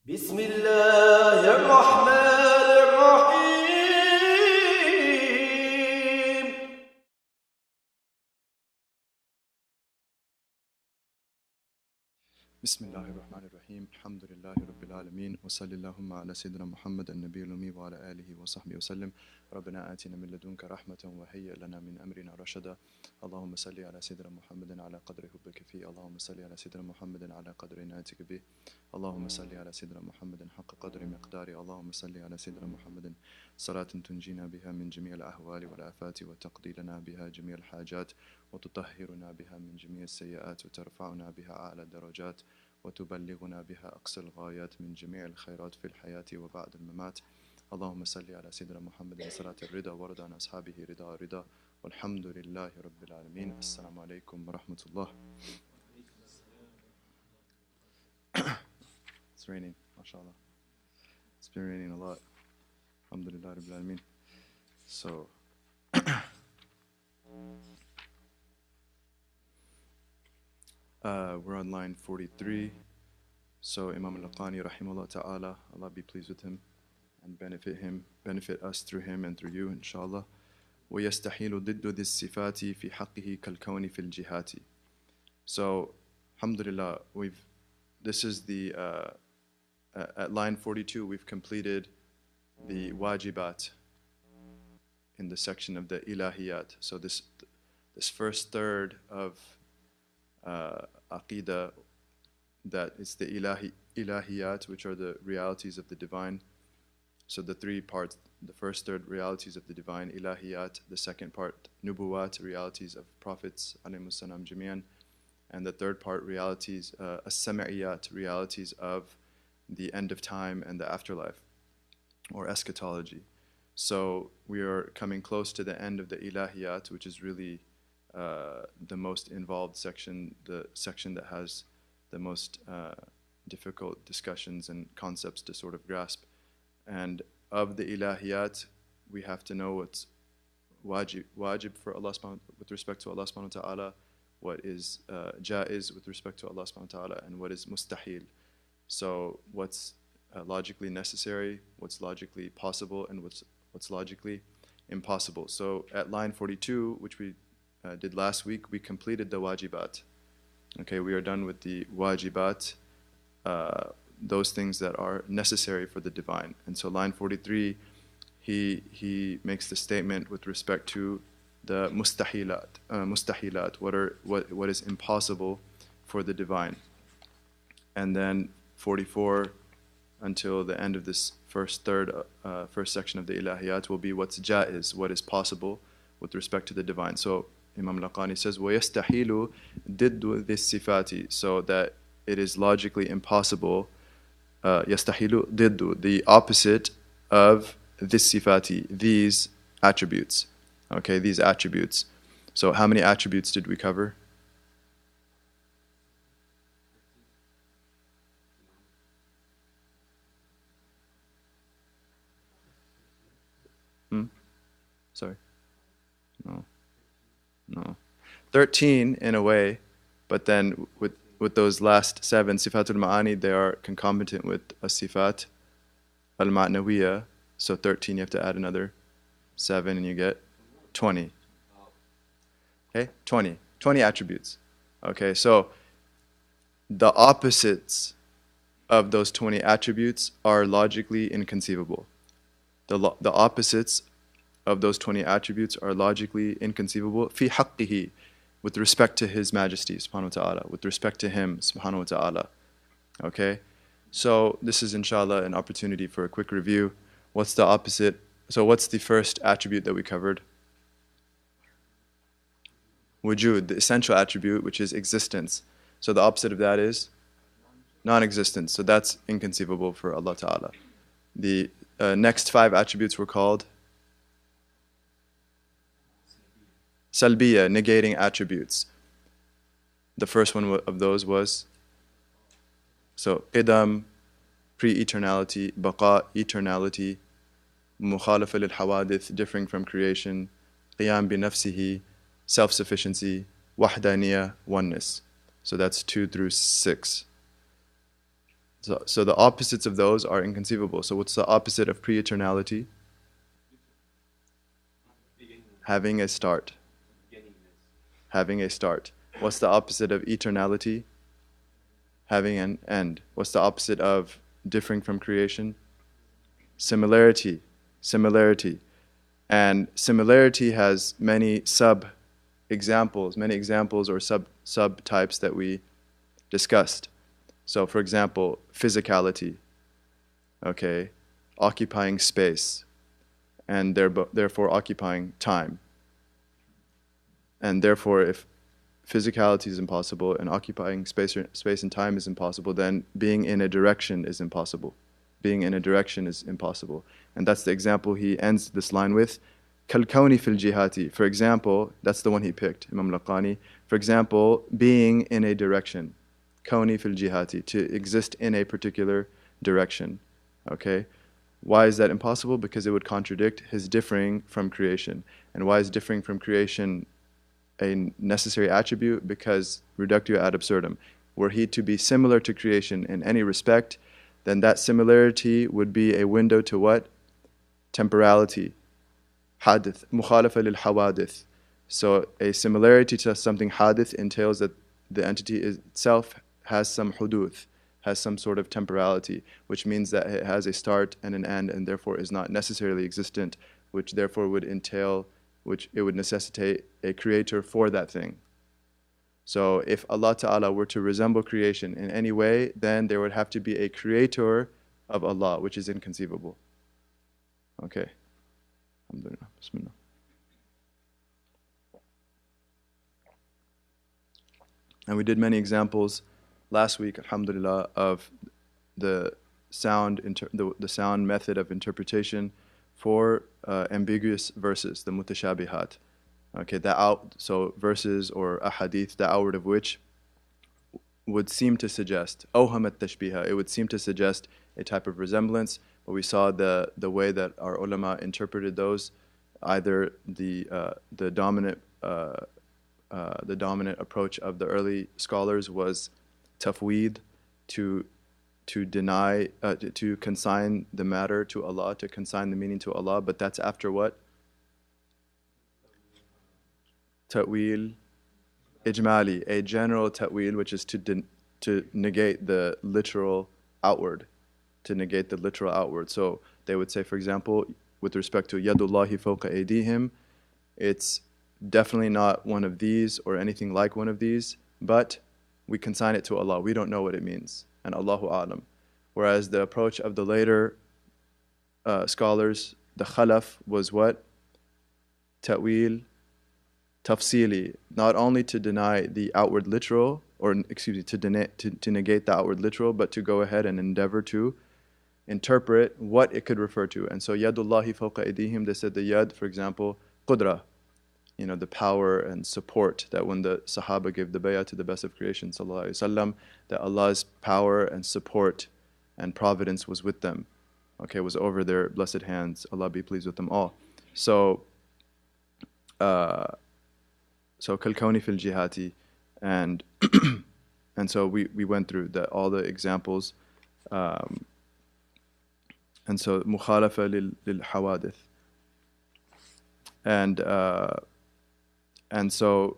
بسم الله الرحمن الرحيم. بسم الله الرحمن الرحيم. الحمد لله رب العالمين وصلى اللهم على سيدنا محمد النبي الأمي وعلى آله وصحبه وسلم. ربنا آتنا من لدنك رحمة وهيئ لنا من أمرنا رشدا. اللهم صل على سيدنا محمد على قدر حبك فيه. اللهم صل على سيدنا محمد على قدر عنايتك به. اللهم صل على سيدنا محمد حق قدر مقداره. اللهم صل على سيدنا محمد صلاة تنجينا بها من جميع الأهوال والآفات وتقضي لنا بها جميع الحاجات وتطهرنا بها من جميع السيئات وترفعنا بها أعلى الدرجات وتبلغنا بها أقصى الغايات من جميع الخيرات في الحياة وبعد الممات. اللهم صل على سيدنا محمد صلاة الرضا ورضا عن أصحابه رضا رضا والحمد لله رب العالمين. السلام عليكم ورحمة الله. It's raining, mashallah. It's been raining a lot. Alhamdulillah rabbil alameen. So we're on line 43. So Imam al-Laqani rahimahullah ta'ala, Allah be pleased with him and benefit us through him and through you, inshallah. وَيَسْتَحِيلُ ضِدُّ ذِي الصِّفَاتِ فِي حَقِّهِ كَالْكَوْنِ فِي الْجِهَاتِ. So, alhamdulillah, this is the, at line 42, we've completed the wajibat in the section of the ilahiyat. So this first third of aqidah, that is the ilahiyat, which are the realities of the divine. So the three parts: the first third, realities of the divine, ilahiyat; the second part, nubuwat, realities of prophets, alayhimus salam jami'an; and the third part, realities, as-sam'iyat, realities of the end of time and the afterlife, or eschatology. So we are coming close to the end of the ilahiyat, which is really the most involved section, the section that has the most difficult discussions and concepts to sort of grasp. And of the ilahiyat, we have to know what's wajib for Allah with respect to Allah subhanahu wa ta'ala, what is jaiz with respect to Allah subhanahu wa ta'ala, and what is mustahil. So what's logically necessary, what's logically possible, and what's logically impossible. So at line 42, which we did last week, we completed the wajibat. Okay, we are done with the wajibat, those things that are necessary for the divine. And so line 43, he makes the statement with respect to the mustahilat, what is impossible for the divine. And then 44 until the end of this first section of the ilahiyat will be what's jaiz, what is possible with respect to the divine. So Imam Laqani says, وَيَسْتَحِيلُ ضِدُّ ذِي الصِّفَاتِ, so that it is logically impossible, يَسْتَحِيلُ ضِدُّ, the opposite of this sifati, these attributes. Okay, these attributes. So how many attributes did we cover? Sorry. No. 13 in a way, but then with those last 7, sifatul ma'ani, they are concomitant with a sifat al-ma'nawiyya. So 13, you have to add another 7 and you get 20. Okay, 20 attributes. Okay, so the opposites of those 20 attributes are logically inconceivable. The opposites of those 20 attributes are logically inconceivable fi haqqihi, with respect to His Majesty subhanahu wa ta'ala, with respect to Him subhanahu wa ta'ala. Okay, so this is inshallah an opportunity for a quick review. What's the opposite? So what's the first attribute that we covered? Wujud, the essential attribute, which is existence. So the opposite of that is non-existence. So that's inconceivable for Allah ta'ala. The next 5 attributes were called salbiya, negating attributes. The first one of those was, so qidam, pre-eternality; baqa, eternality; mukhalafa lil hawadith, differing from creation; qiyam bi nafsihi, self-sufficiency; wahdaniyya, oneness. So that's 2 through 6. So the opposites of those are inconceivable. So what's the opposite of pre-eternality? Having a start. Having a start. What's the opposite of eternality? Having an end. What's the opposite of differing from creation? Similarity. Similarity. And similarity has many examples or subtypes that we discussed. So for example, physicality, okay, occupying space, and therefore occupying time. And therefore, if physicality is impossible and occupying space and time is impossible, then being in a direction is impossible. Being in a direction is impossible. And that's the example he ends this line with. Kal-kawni fil jihati. For example, that's the one he picked, Imam Laqani. For example, being in a direction. Kawni fil jihati. To exist in a particular direction. Okay? Why is that impossible? Because it would contradict his differing from creation. And why is differing from creation a necessary attribute? Because reductio ad absurdum. Were he to be similar to creation in any respect, then that similarity would be a window to what? Temporality. Hadith. Mukhalafa lil hawadith. So a similarity to something hadith entails that the entity itself has some huduth, has some sort of temporality, which means that it has a start and an end and therefore is not necessarily existent, which therefore would entail, which it would necessitate a creator for that thing. So if Allah Ta'ala were to resemble creation in any way, then there would have to be a creator of Allah, which is inconceivable. Okay. Alhamdulillah. Bismillah. And we did many examples last week, alhamdulillah, of the sound method of interpretation for ambiguous verses, the mutashabihat. Okay, so verses or ahadith, the outward of which would seem to suggest awhamat tashbiha. It would seem to suggest a type of resemblance, but we saw the way that our ulama interpreted those, either the dominant approach of the early scholars was tafweed, to deny, to consign the matter to Allah, to consign the meaning to Allah, but that's after what? Ta'wil ijmali, a general ta'wil, which is to negate the literal outward, So they would say, for example, with respect to yadullahi fawqa aydihim, it's definitely not one of these or anything like one of these, but we consign it to Allah. We don't know what it means, and Allahu a'lam. Whereas the approach of the later scholars, the khalaf, was what? Ta'wil tafsili, not only to deny the outward literal, or to negate the outward literal, but to go ahead and endeavor to interpret what it could refer to. And so yadullahi fawqa aydihim, they said the yad, for example, Qudra, the power and support, that when the Sahaba gave the bay'ah to the best of creation, sallallahu alaihi wasallam, that Allah's power and support and providence was with them, was over their blessed hands. Allah be pleased with them all. So kalkawni fil jihati, and so we went through all the examples, and so mukhalafa lil hawadith, and so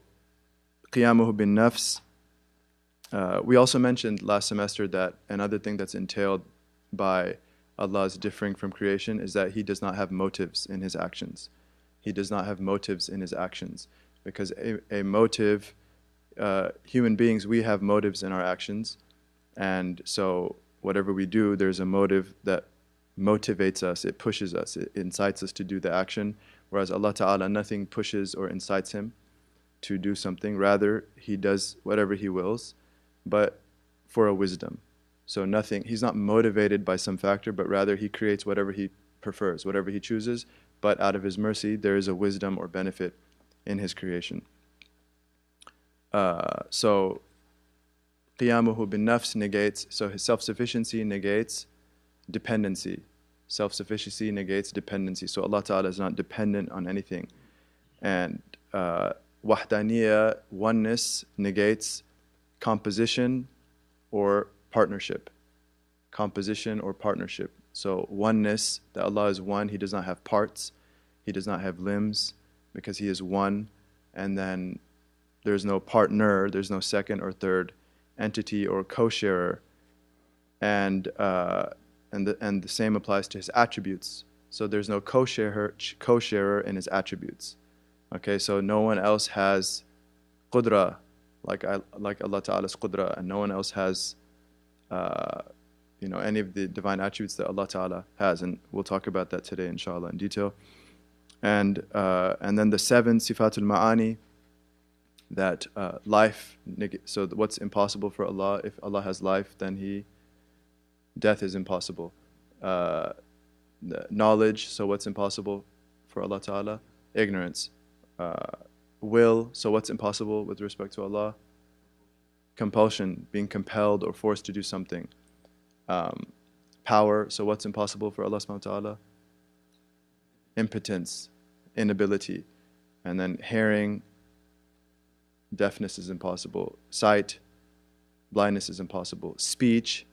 qiyamuhu bin nafs. We also mentioned last semester that another thing that's entailed by Allah's differing from creation is that He does not have motives in His actions. He does not have motives in His actions. Because a motive, human beings, we have motives in our actions. And so whatever we do, there's a motive that motivates us, it pushes us, it incites us to do the action. Whereas Allah Ta'ala, nothing pushes or incites Him to do something. Rather, He does whatever He wills, but for a wisdom. So He's not motivated by some factor, but rather He creates whatever He prefers, whatever He chooses. But out of His mercy, there is a wisdom or benefit in His creation. So qiyamuhu bin nafs negates, so His self-sufficiency negates dependency. Self-sufficiency negates dependency. So Allah Ta'ala is not dependent on anything. And wahdaniyya, oneness, negates composition or partnership. composition, or partnership. So oneness, that Allah is one, He does not have parts, He does not have limbs, because He is one, and then there's no partner, there's no second or third entity or co-sharer, and the same applies to His attributes. So there's no co-sharer in His attributes. Okay, so no one else has Qudra, like Allah Ta'ala's Qudra, and no one else has any of the divine attributes that Allah Ta'ala has, and we'll talk about that today inshallah in detail. And then the 7 Sifatul Ma'ani, that life, so what's impossible for Allah, if Allah has life, then death is impossible. The knowledge, so what's impossible for Allah Ta'ala? Ignorance. Will, so what's impossible with respect to Allah? Compulsion, being compelled or forced to do something. Power, so what's impossible for Allah SWT? Impotence, inability. And then hearing, deafness is impossible. Sight, blindness is impossible. Speech,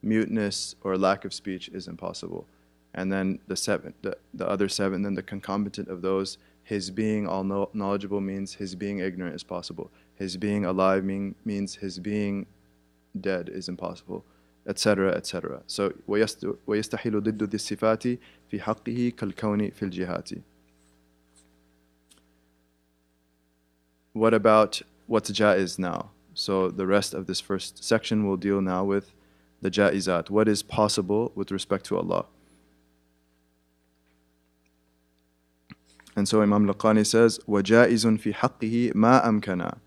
muteness or lack of speech is impossible. And then the other 7, then the concomitant of those, His being all knowledgeable means His being ignorant is possible. His being alive means His being dead is impossible, etc., etc. So وَيَسْتَحِلُ ضِدُّ ذِي الصِّفَاتِ فِي حَقِّهِ كَالْكَوْنِ فِي الْجِهَاتِ. What about what's jaiz now? So the rest of this first section will deal now with the jaizat. What is possible with respect to Allah? And so Imam Laqani says, وَجَائِزٌ فِي حَقِّهِ مَا أَمْكَنَ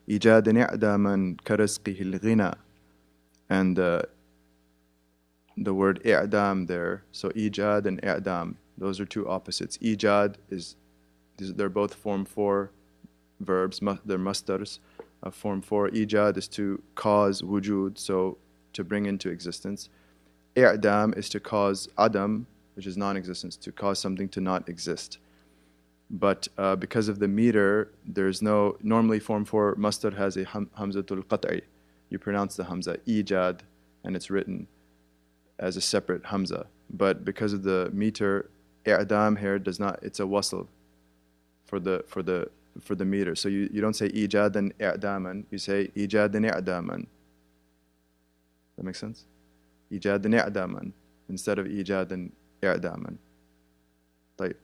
إِيجَادًا إِعْدَامًا كَرَزْقِهِ الْغِنَى. And the word i'dam there, so ijad and i'dam, those are two opposites. Ijad they're both form 4 verbs, they're masdars of form 4. Ijad is to cause wujud, so to bring into existence. I'dam is to cause adam, which is non-existence, to cause something to not exist. But because of the meter, there's normally form 4 masdar has a hamzatul qat'i. You pronounce the hamza, ijad, and it's written as a separate hamza. But because of the meter, i'dam here does not, it's a wasl for the meter. So you don't say ijadan i'daman, you say ijadan i'daman. That makes sense? Ijadan i'daman instead of ijadan i'daman. Right.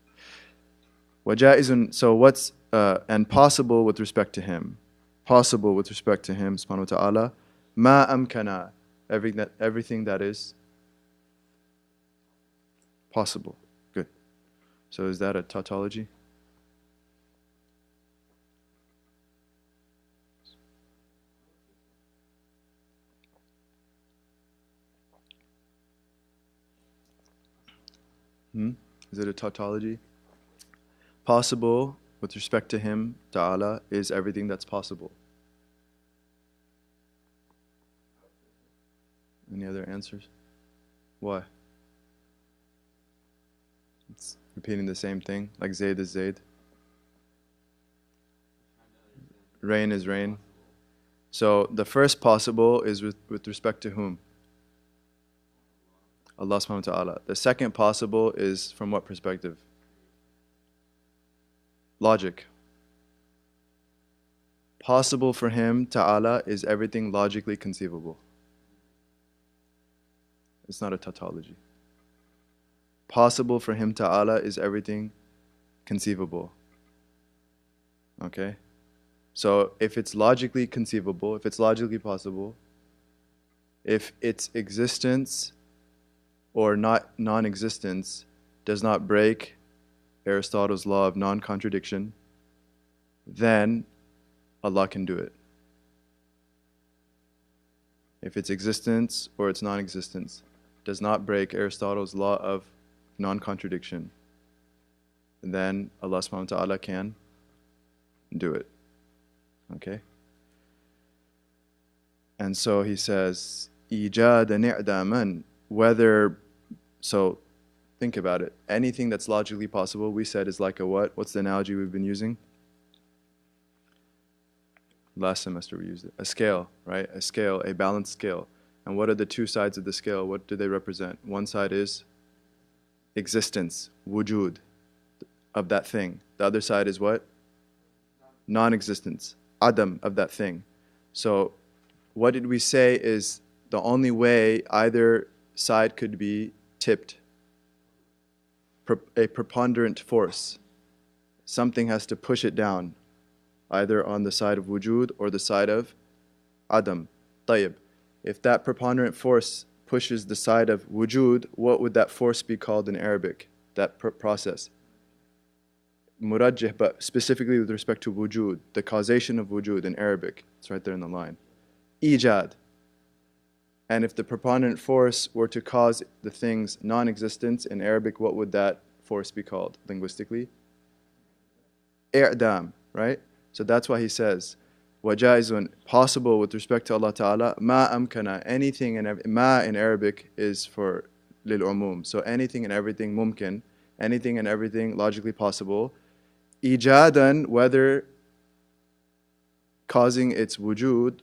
Wajaizun, so what's and possible with respect to Him? Possible with respect to Him, subhanahu wa ta'ala. Ma amkana, everything that is possible. Good. So is that a tautology? Is it a tautology? Possible with respect to Him, Ta'ala, is everything that's possible. Any other answers? Why? It's repeating the same thing, like Zayd is Zayd. Rain is rain. So the first possible is with respect to whom? Allah subhanahu wa ta'ala. The second possible is from what perspective? Logic. Possible for Him, Ta'ala, is everything logically conceivable. It's not a tautology. Possible for Him, Ta'ala, is everything conceivable. Okay? So if it's logically conceivable, if it's logically possible, if its existence or non-existence does not break Aristotle's law of non-contradiction, then Allah can do it. If its existence or its non-existence does not break Aristotle's law of non-contradiction, then Allah subhanahu wa ta'ala can do it. Okay? And so he says, Ijad ni'daman, whether, so think about it. Anything that's logically possible, we said, is like a what? What's the analogy we've been using? Last semester we used it. A scale, right? A scale, a balanced scale. And what are the two sides of the scale? What do they represent? One side is existence, wujud, of that thing. The other side is what? Non-existence, adam, of that thing. So what did we say is the only way either side could be tipped? A preponderant force. Something has to push it down, either on the side of wujud or the side of adam. Tayyib. If that preponderant force pushes the side of wujud, what would that force be called in Arabic? That process. Murajjih, but specifically with respect to wujud, the causation of wujud in Arabic. It's right there in the line. Ijad. And if the preponderant force were to cause the thing's non-existence in Arabic, what would that force be called linguistically? I'dam, right? So that's why he says, وَجَائِزٌ, possible with respect to Allah Ta'ala, مَا أَمْكَنَ, anything and ma in Arabic is for lil-umum. So anything and everything mumkin, anything and everything logically possible. Ijadan, whether causing its wujud,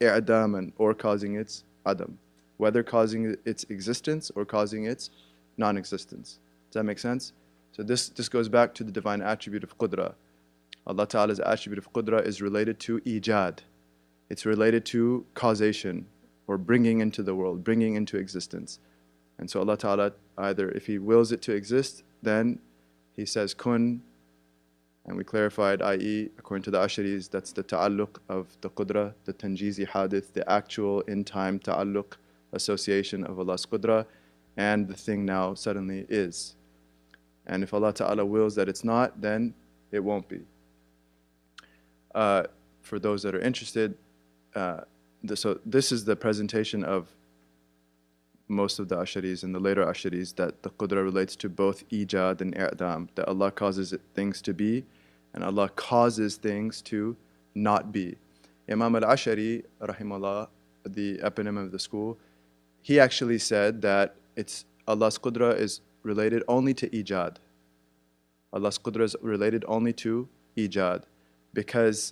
i'daman, or causing its adam, whether causing its existence or causing its non-existence. Does that make sense? So this goes back to the divine attribute of Qudra. Allah Ta'ala's attribute of Qudra is related to ijad. It's related to causation, or bringing into the world, bringing into existence. And so Allah Ta'ala, either if He wills it to exist, then He says kun, and we clarified, i.e., according to the Asharis, that's the ta'alluq of the Qudra, the tanjizi hadith, the actual in-time ta'alluq, association of Allah's Qudra, and the thing now suddenly is. And if Allah Ta'ala wills that it's not, then it won't be. For those that are interested, so this is the presentation of most of the Asharis and the later Asharis, that the Qudra relates to both ijad and i'dam, that Allah causes things to be and Allah causes things to not be. Imam al-Ashari, rahimahullah, the eponym of the school, he actually said that it's Allah's Qudra is related only to ijad. Allah's Qudra is related only to ijad, because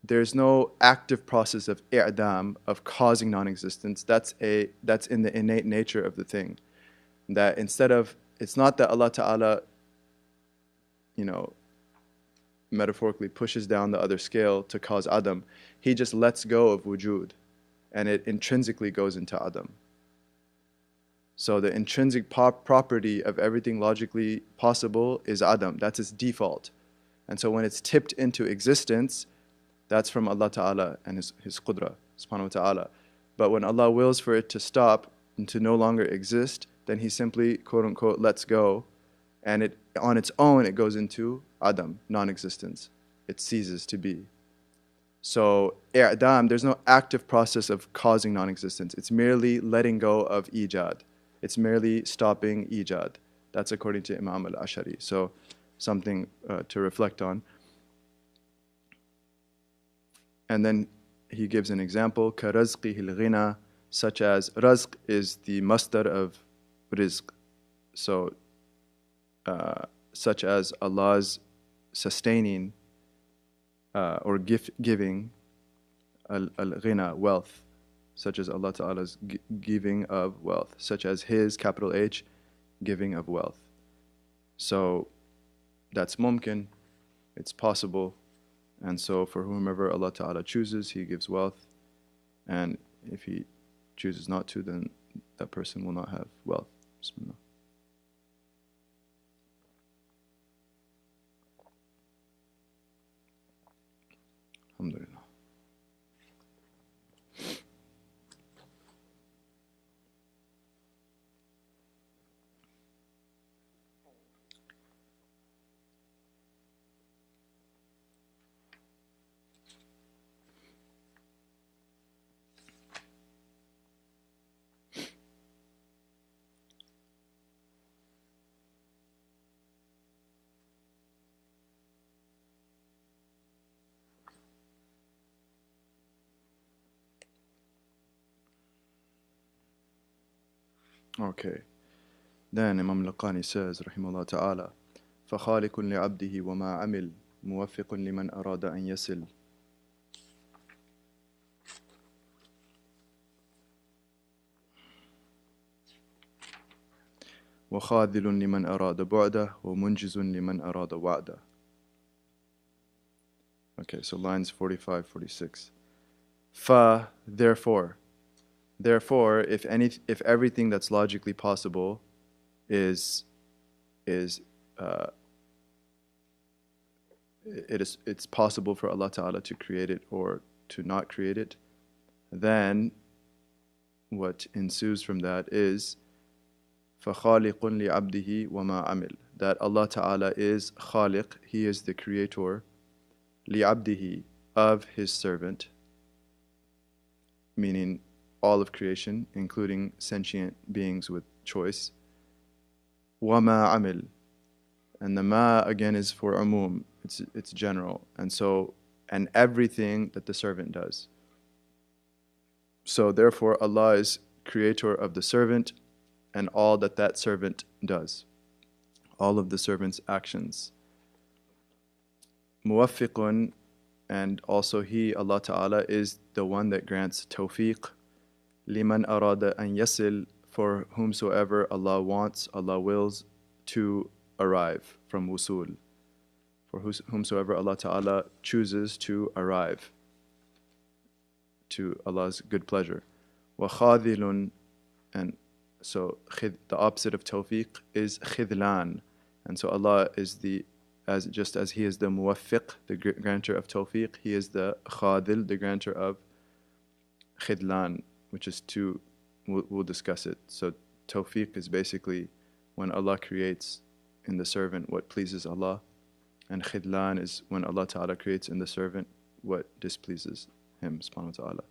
there's no active process of i'dam, of causing non-existence. That's in the innate nature of the thing. That instead of, it's not that Allah Ta'ala, metaphorically pushes down the other scale to cause adam. He just lets go of wujud, and it intrinsically goes into adam. So the intrinsic property of everything logically possible is adam. That's its default. And so when it's tipped into existence, that's from Allah Ta'ala and His Qudra, subhanahu wa ta'ala. But when Allah wills for it to stop and to no longer exist, then He simply, quote unquote, lets go, and it on its own it goes into adam, non-existence. It ceases to be. So i'dam, there's no active process of causing non-existence. It's merely letting go of ijad. It's merely stopping ijad. That's according to Imam al-Ashari. So something to reflect on. And then he gives an example, كَرَزْقِهِ الْغِنَى, such as razq is the masdar of rizq. So, such as Allah's sustaining or giving al-ghina, wealth, such as Allah Ta'ala's giving of wealth, such as His, capital H, giving of wealth. So that's mumkin, it's possible. And so for whomever Allah Ta'ala chooses, He gives wealth. And if He chooses not to, then that person will not have wealth. Bismillah. Alhamdulillah. Okay. Then Imam al-Laqani says, rahimahullah ta'ala, فَخَالِقٌ لِعَبْدِهِ وَمَا عَمِلْ مُوَفِّقٌ لِمَنْ أَرَادَ أَنْ يَصِلْ. وَخَاذِلٌ لِمَنْ أَرَادَ بُعْدَهُ وَمُنْجِزٌ لِمَنْ أَرَادَ وَعْدَهُ. Okay, so lines 45, 46. Therefore, if everything that's logically possible is it's possible for Allah Ta'ala to create it or to not create it, then what ensues from that is فَخَالِقٌ لِعَبْدِهِ وَمَا عَمِلْ, that Allah Ta'ala is Khaliq, He is the creator, لِعَبْدِهِ, of His servant, meaning all of creation, including sentient beings with choice. وَمَا عَمِلْ, and the ma again is for umum, it's general, and everything that the servant does. So therefore Allah is creator of the servant and all that that servant does, all of the servant's actions. Muwaffiqun, and also He, Allah Ta'ala, is the one that grants tawfiq, liman arada an yasil, for whomsoever Allah wants, Allah wills to arrive, from wusul, for whomsoever Allah Ta'ala chooses to arrive to Allah's good pleasure. Wa khadilun, and so the opposite of tawfiq is khidlan, and so Allah is just as He is the muwaffiq, the grantor of tawfiq, He is the khadil, the grantor of khidlan, which is two. We'll discuss it. So tawfiq is basically when Allah creates in the servant what pleases Allah, and khidlan is when Allah Ta'ala creates in the servant what displeases Him subhanahu wa ta'ala.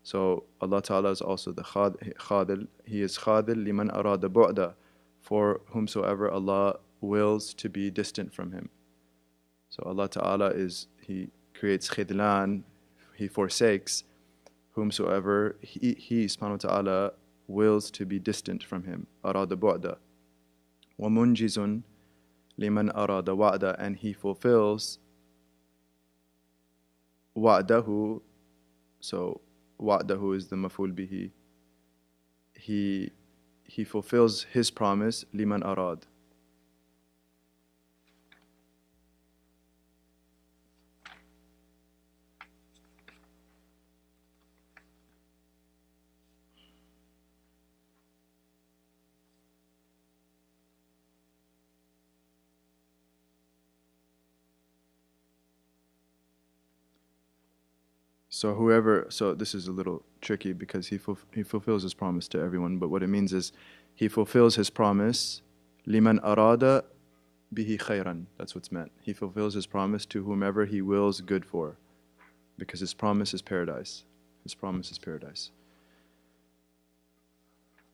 So Allah Ta'ala is also the khadil. He is khadil liman arada bu'da, for whomsoever Allah wills to be distant from Him. So Allah Ta'ala He creates khidlan, He forsakes whomsoever He subhanahu wa ta'ala wills to be distant from Him. Arada bu'da. Wa munjizun liman arada wa'da, and He fulfills wa'dahu. So wa'dahu is the maf'ul bihi. He fulfills His promise, liman arad. So this is a little tricky because he fulfills His promise to everyone, but what it means is He fulfills His promise, liman arada bihi khayran. That's what's meant. He fulfills His promise to whomever He wills good for, because His promise is paradise. His promise is paradise.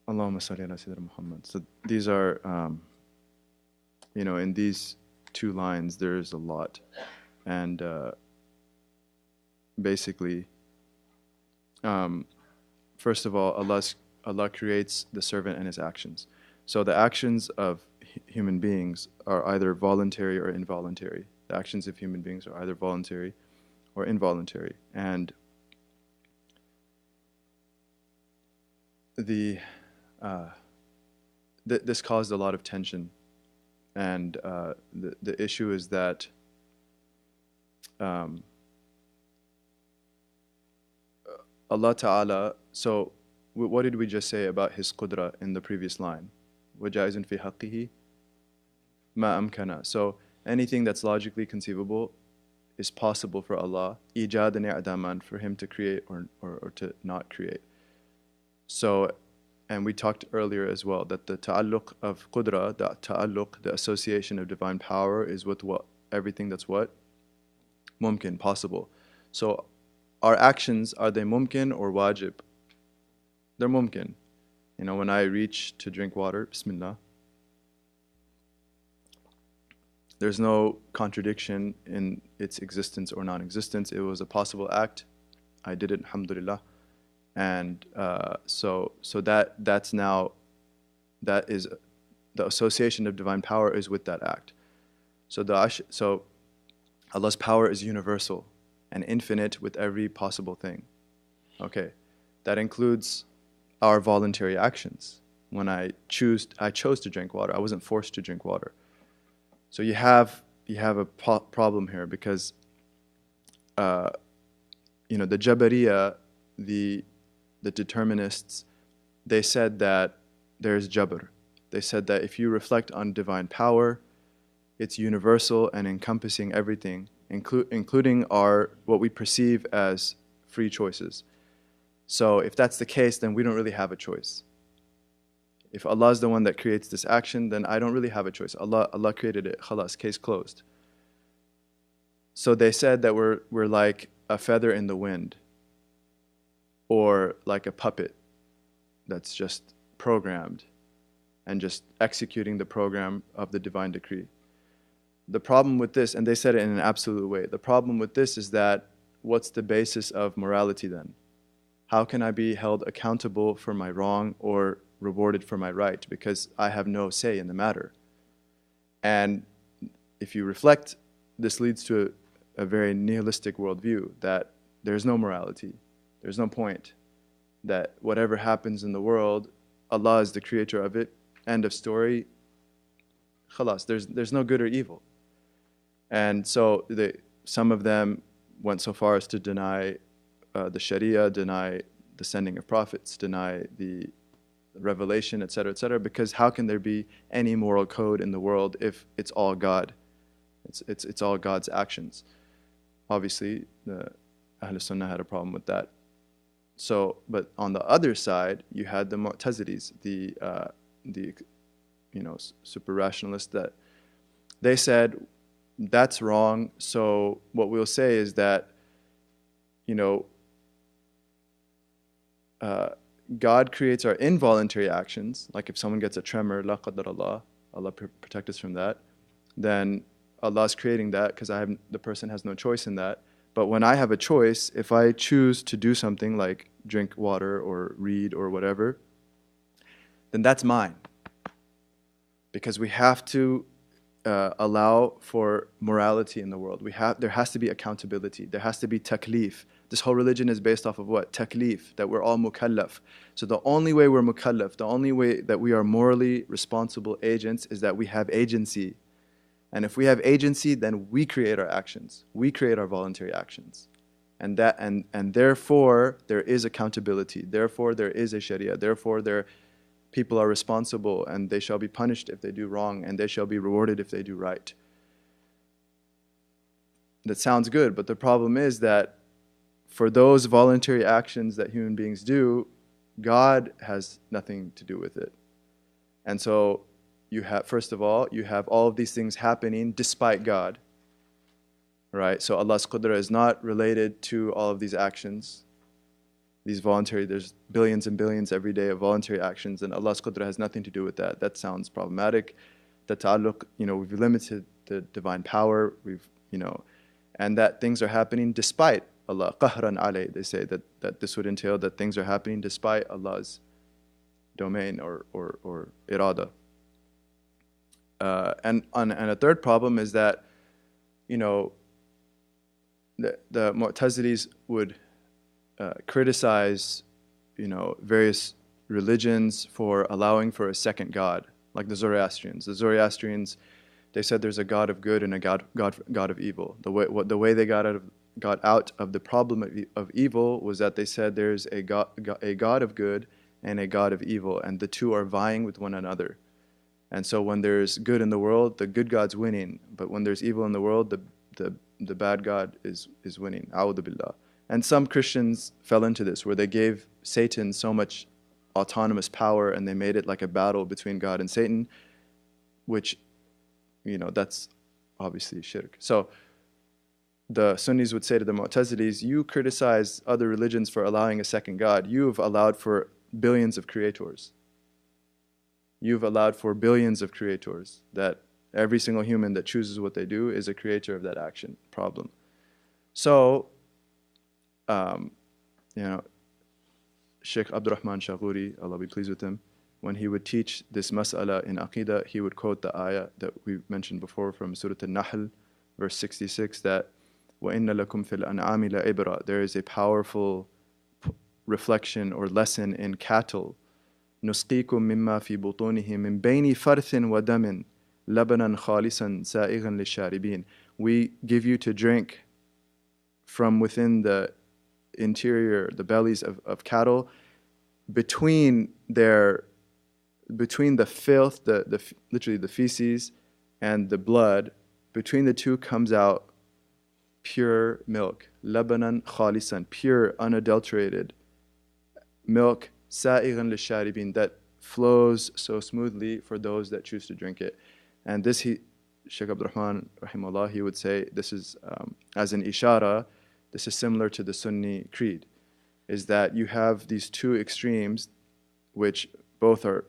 Allahumma salli ala Sayyidina Muhammad. So these are, in these two lines there is a lot, and basically, first of all, Allah creates the servant and his actions. So the actions of human beings are either voluntary or involuntary. The actions of human beings are either voluntary or involuntary. And this caused a lot of tension. And the issue is that Allah Ta'ala, so what did we just say about His Qudra in the previous line? وَجَائِزٌ فِي حَقِّهِ مَا أَمْكَنَ. So anything that's logically conceivable is possible for Allah, إِيجَادًا إِعْدَامًا, for Him to create or to not create. So, and we talked earlier as well that the ta'alluq of Qudra, the association of divine power, is with everything that's what? Mumkin, possible. So our actions, are they mumkin or wajib? They're mumkin. When I reach to drink water, bismillah, there's no contradiction in its existence or non-existence. It was a possible act. I did it, alhamdulillah. And so that's now, that is, the association of divine power is with that act. So Allah's power is universal and infinite with every possible thing. Okay, that includes our voluntary actions. when I chose to drink water. I wasn't forced to drink water. So you have a problem here because the Jabariya, the determinists, they said that there's Jabr. They said that if you reflect on divine power, it's universal and encompassing everything, including what we perceive as free choices. So if that's the case, then we don't really have a choice. If Allah is the one that creates this action, then I don't really have a choice. Allah created it. Khalas, case closed. So they said that we're like a feather in the wind, or like a puppet that's just programmed and just executing the program of the divine decree. The problem with this, and they said it in an absolute way, the problem with this is that what's the basis of morality then? How can I be held accountable for my wrong or rewarded for my right? Because I have no say in the matter. And if you reflect, this leads to a very nihilistic worldview that there's no morality, there's no point, that whatever happens in the world, Allah is the creator of it, end of story, khalas, there's no good or evil. And so some of them went so far as to deny the Sharia, deny the sending of prophets, deny the revelation, etc., because how can there be any moral code in the world if it's all God? It's all God's actions. Obviously, the Ahl Sunnah had a problem with that. So, but on the other side, you had the Mu'tazilis, the super rationalists, that they said that's wrong. So what we'll say is that God creates our involuntary actions. Like if someone gets a tremor, la qadr Allah protect us from that, then Allah's creating that because the person has no choice in that. But when I have a choice, if I choose to do something like drink water or read or whatever, then that's mine. Because we have to allow for morality in the world. There has to be accountability. There has to be taklif. This whole religion is based off of what? Taklif, that we're all mukallaf. So the only way we're mukallaf, the only way that we are morally responsible agents is that we have agency. And if we have agency, then we create our actions. We create our voluntary actions. And therefore there is accountability. Therefore there is a Sharia. Therefore people are responsible and they shall be punished if they do wrong and they shall be rewarded if they do right. That sounds good, but the problem is that for those voluntary actions that human beings do, God has nothing to do with it. And so first of all, you have all of these things happening despite God. Right? So Allah's Qudra is not related to all of these actions. These voluntary, there's billions and billions every day of voluntary actions, and Allah's Qudra has nothing to do with that. That sounds problematic. The ta'alluq, we've limited the divine power, and that things are happening despite Allah. Qahran alay, they say that this would entail that things are happening despite Allah's domain or Iraada. And a third problem is that, the Mu'tazilis would criticize, various religions for allowing for a second God, like the Zoroastrians. The Zoroastrians, they said there's a God of good and a God of evil. The way they got out of the problem of evil was that they said there's a God of good and a God of evil, and the two are vying with one another. And so when there's good in the world, the good God's winning, but when there's evil in the world, the bad God is winning. A'udhu billah. And some Christians fell into this, where they gave Satan so much autonomous power and they made it like a battle between God and Satan, which, that's obviously shirk. So the Sunnis would say to the Mu'tazilis, you criticize other religions for allowing a second God. You've allowed for billions of creators. You've allowed for billions of creators, that every single human that chooses what they do is a creator of that action problem. So, Sheikh Abdurrahman Shaghuri, Allah be pleased with him, when he would teach this mas'ala in Aqidah, he would quote the ayah that we mentioned before from Surah An-Nahl, verse 66, that وَإِنَّ لَكُمْ فِي الْأَنْعَامِ لَعِبْرَةً. There is a powerful reflection or lesson in cattle. نسقيكم مما في بطونه من بين فرث ودم لبنا خالصا سائغا للشاربين. We give you to drink from within the interior, the bellies of cattle, between the filth, literally the feces and the blood, between the two comes out pure milk, labanan khalisan, pure unadulterated milk, sa'igan lisharibin, that flows so smoothly for those that choose to drink it. And this, Shaykh Abdul Rahman rahimahullah, he would say, this is as an ishara, this is similar to the Sunni creed, is that you have these two extremes which both are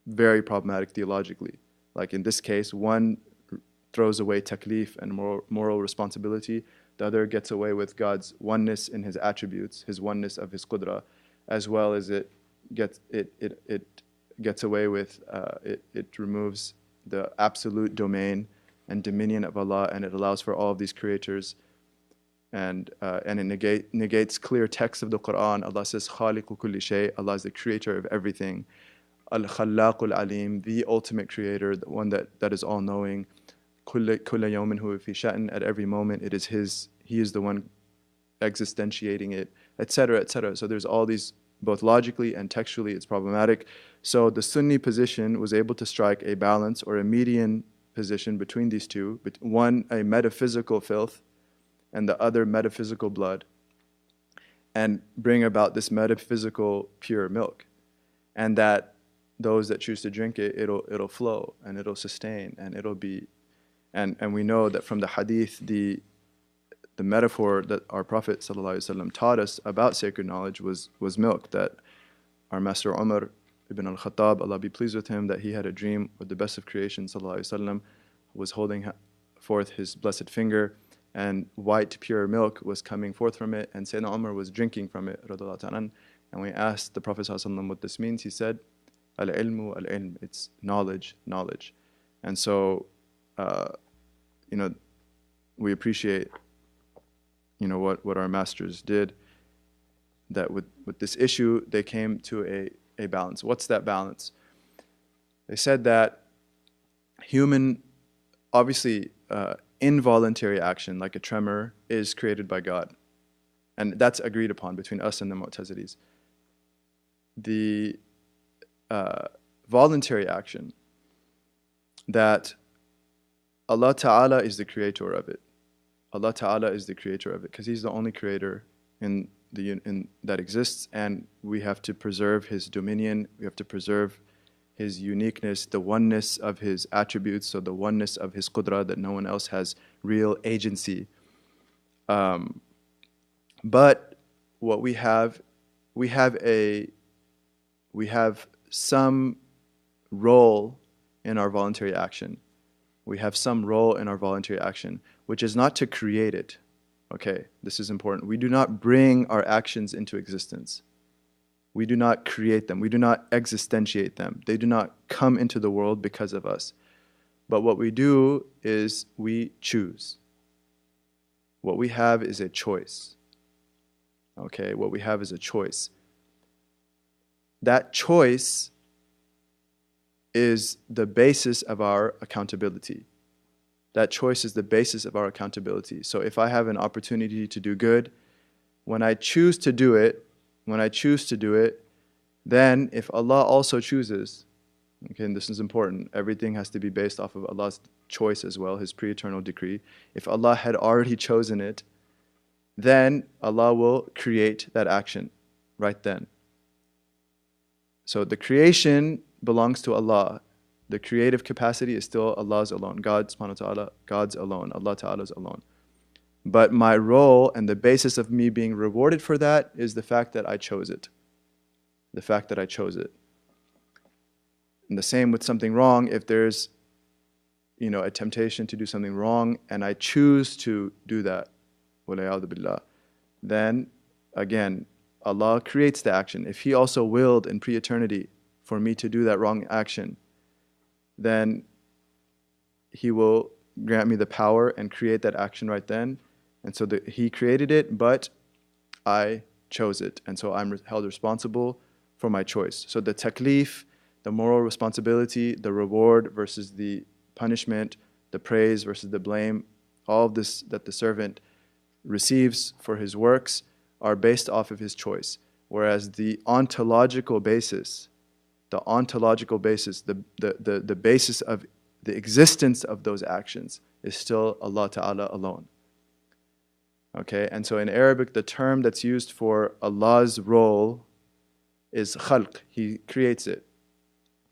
very problematic theologically. Like in this case, one throws away taklif and moral responsibility, the other gets away with God's oneness in His attributes, His oneness of His Qudra, as well as it gets away with, it removes the absolute domain and dominion of Allah, and it allows for all of these creators, and it negates clear text of the Quran. Allah says, Khaliqu kulli shay, Allah is the creator of everything. Al-Khallaqul Alim, the ultimate creator, the one that is all-knowing. Kulla yawmin huwa fi sha'n, at every moment it is His, He is the one existentiating it, etc., etc. So there's all these, both logically and textually, it's problematic. So the Sunni position was able to strike a balance or a median position between these two, one a metaphysical filth and the other metaphysical blood, and bring about this metaphysical pure milk, and that those that choose to drink it, it'll flow and it'll sustain and it'll be, and we know that from the hadith, the metaphor that our Prophet ﷺ taught us about sacred knowledge was milk, that our Master Umar ibn al-Khattab, Allah be pleased with him, that he had a dream where the best of creation ﷺ was holding forth his blessed finger, and white pure milk was coming forth from it, and Sayyidina Umar was drinking from it, and we asked the Prophet ﷺ what this means. He said, al-ilmu al-ilm, it's knowledge. And so we appreciate what our masters did, that with this issue they came to a balance. What's that balance? They said that human, obviously involuntary action, like a tremor, is created by God, and that's agreed upon between us and the Mu'tazilis. The voluntary action, that Allah Ta'ala is the creator of it. Allah Ta'ala is the creator of it because He's the only creator in that exists, and we have to preserve His dominion, we have to preserve His uniqueness, the oneness of His attributes, so the oneness of His Qudra, that no one else has real agency. But what we have some role in our voluntary action. We have some role in our voluntary action, which is not to create it. Okay, this is important. We do not bring our actions into existence. We do not create them. We do not existentiate them. They do not come into the world because of us. But what we do is we choose. What we have is a choice. Okay, what we have is a choice. That choice is the basis of our accountability. That choice is the basis of our accountability. So if I have an opportunity to do good, when I choose to do it, then if Allah also chooses, okay, and this is important, everything has to be based off of Allah's choice as well, His pre-eternal decree. If Allah had already chosen it, then Allah will create that action right then. So the creation belongs to Allah. The creative capacity is still Allah's alone. God subhanahu wa ta'ala, God's alone. Allah Ta'ala's alone. But my role and the basis of me being rewarded for that is the fact that I chose it. The fact that I chose it. And the same with something wrong. If there's a temptation to do something wrong and I choose to do that, وَلَيَعُوذُ بِاللَّهِ, then again, Allah creates the action. If He also willed in pre-eternity for me to do that wrong action, then He will grant me the power and create that action right then. And so He created it, but I chose it. And so I'm held responsible for my choice. So the taklif, the moral responsibility, the reward versus the punishment, the praise versus the blame, all of this that the servant receives for his works are based off of his choice. Whereas the ontological basis, the basis of the existence of those actions is still Allah Ta'ala alone. Okay, and so in Arabic, the term that's used for Allah's role is khalq, He creates it.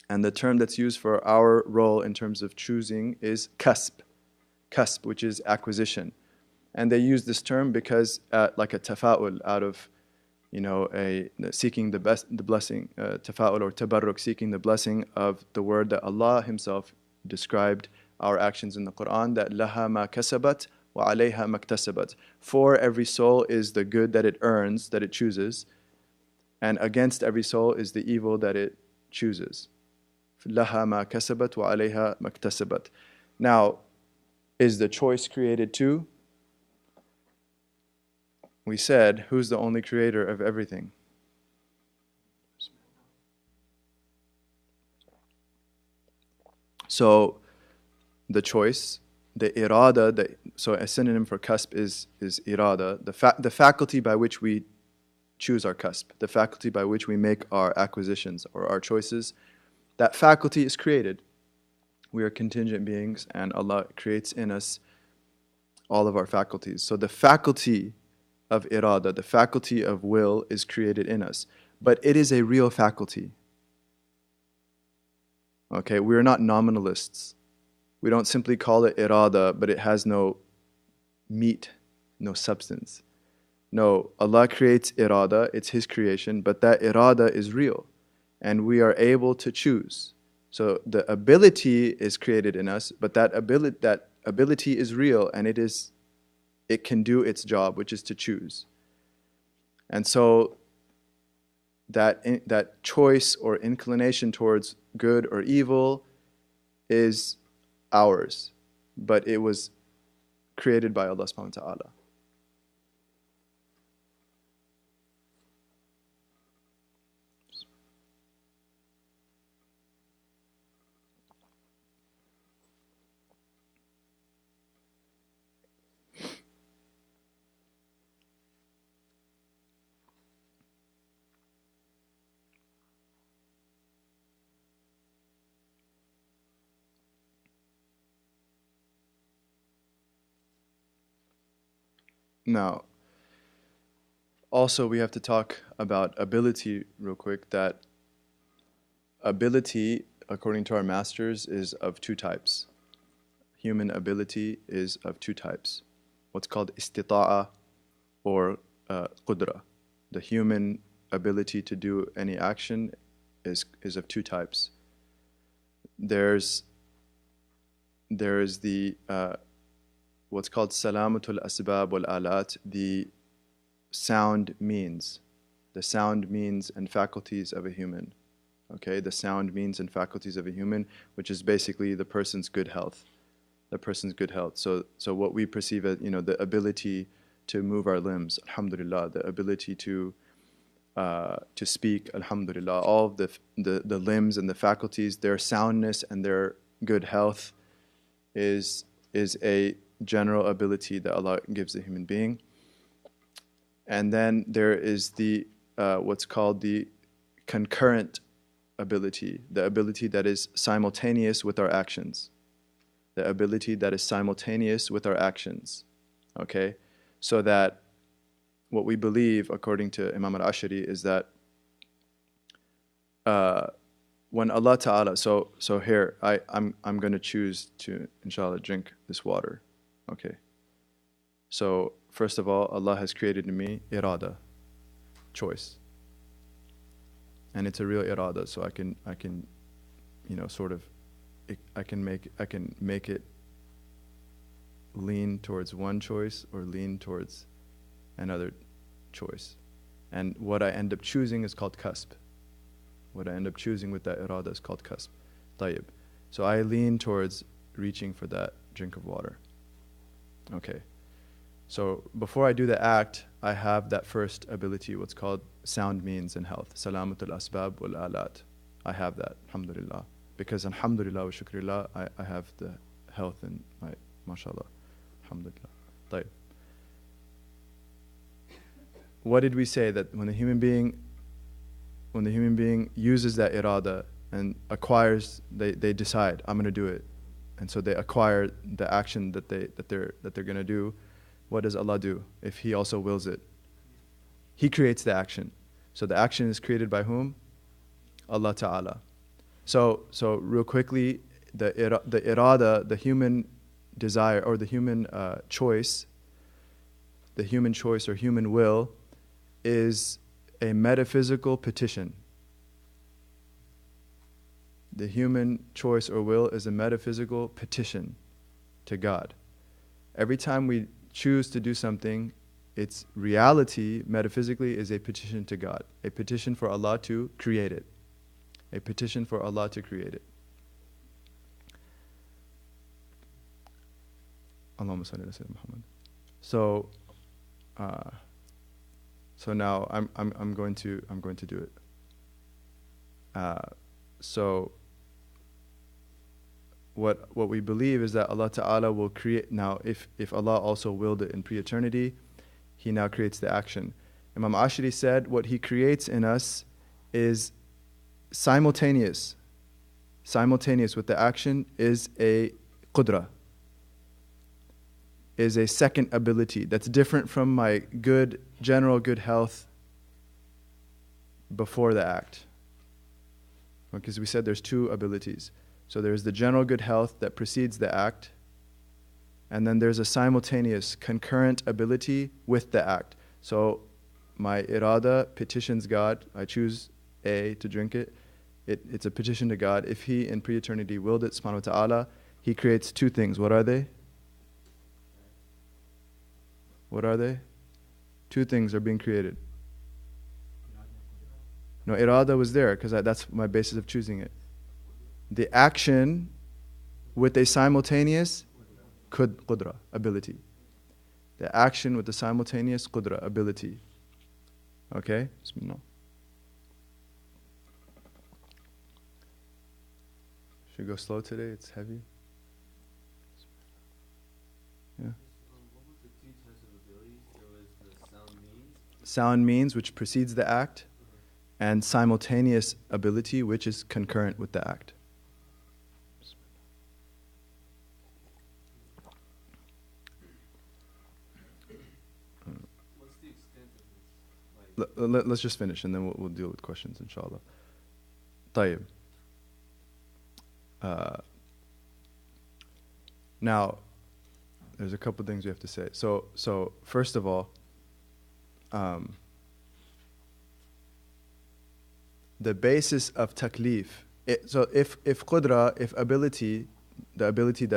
And the term that's used for our role in terms of choosing is kasb, which is acquisition. And they use this term because like a tafa'ul, out of seeking the blessing, tafa'ul or tabarruk, seeking the blessing of the word that Allah Himself described our actions in the Quran, that laha ma kasabat wa alayha maktasabat. For every soul is the good that it earns, that it chooses, and against every soul is the evil that it chooses. Laha ma kasabat wa alayha maktasabat. Now, is the choice created too? We said, who's the only creator of everything? So, the choice, the iraada, so a synonym for kasb is iraada, the faculty by which we choose our kasb, the faculty by which we make our acquisitions or our choices, that faculty is created. We are contingent beings and Allah creates in us all of our faculties. So the faculty of iraada, the faculty of will is created in us. But it is a real faculty. Okay, we are not nominalists. We don't simply call it iraada, but it has no meat, no substance. No, Allah creates iraada, it's His creation, but that iraada is real. And we are able to choose. So the ability is created in us, but that ability is real, and it can do its job, which is to choose. And so that choice or inclination towards good or evil is ours, but it was created by Allah SWT. Now, also we have to talk about ability real quick, that ability, according to our masters, is of two types. Human ability is of two types. What's called istita'a or Qudra. The human ability to do any action is of two types. There's the what's called salamatul asbab wal alat, the sound means and faculties of a human. Okay, the sound means and faculties of a human, which is basically the person's good health. So what we perceive as, the ability to move our limbs, alhamdulillah, the ability to speak, alhamdulillah, all of the limbs and the faculties, their soundness and their good health is a general ability that Allah gives a human being. And then there is the what's called the concurrent ability, the ability that is simultaneous with our actions. Okay? So that what we believe, according to Imam al-Ashari, is that when Allah Ta'ala, so here, I'm going to choose to, inshallah, drink this water. Okay. So, first of all, Allah has created in me iraada, choice. And it's a real iraada, so I can I can make it lean towards one choice or lean towards another choice. And what I end up choosing is called kasb. What I end up choosing with that iraada is called kasb. Tayyib. So I lean towards reaching for that drink of water. Okay. So before I do the act, I have that first ability, what's called sound means in health. Salamatul asbab wal alat. I have that, alhamdulillah. Because alhamdulillah wa shukrillah, I have the health and mashallah, alhamdulillah. طيب. What did we say? That when the human being uses that iraada and acquires, they decide, I'm going to do it. And so they acquire the action that they're going to do. What does Allah do if He also wills it? He creates the action. So the action is created by whom? Allah Ta'ala. So real quickly, the iraada, the human desire or the human choice or human will is a metaphysical petition. The human choice or will is a metaphysical petition to God. Every time we choose to do something, its reality, metaphysically, is a petition to God. A petition for Allah to create it. A petition for Allah to create it. Allahumma salli ala Sayyidina Muhammad. So now I'm going to do it. So what we believe is that Allah Ta'ala will create. Now if Allah also willed it in pre-eternity, He now creates the action. Imam Ashari said what He creates in us is simultaneous with the action is a Qudra, is a second ability that's different from my general good health before the act. Because we said there's two abilities. So there's the general good health that precedes the act, and then there's a simultaneous concurrent ability with the act. So my iraada petitions God, I choose A to drink it. It's a petition to God. If He in pre-eternity willed it, subhanahu wa ta'ala, He creates two things. What are they? What are they? Two things are being created. No, iraada was there because that's my basis of choosing it. The action with a simultaneous Qudra, ability. The action with the simultaneous Qudra, ability. Okay? Bismillah. Should we go slow today? It's heavy. Yeah. What was the two types of abilities? There was the sound means. Sound means, which precedes the act, and simultaneous ability, which is concurrent with the act. What's the extent of this? Let's just finish and then we'll deal with questions, inshallah. طيب. Now, there's a couple things we have to say. So first of all, the basis of taklif. So if Qudra, if ability, the ability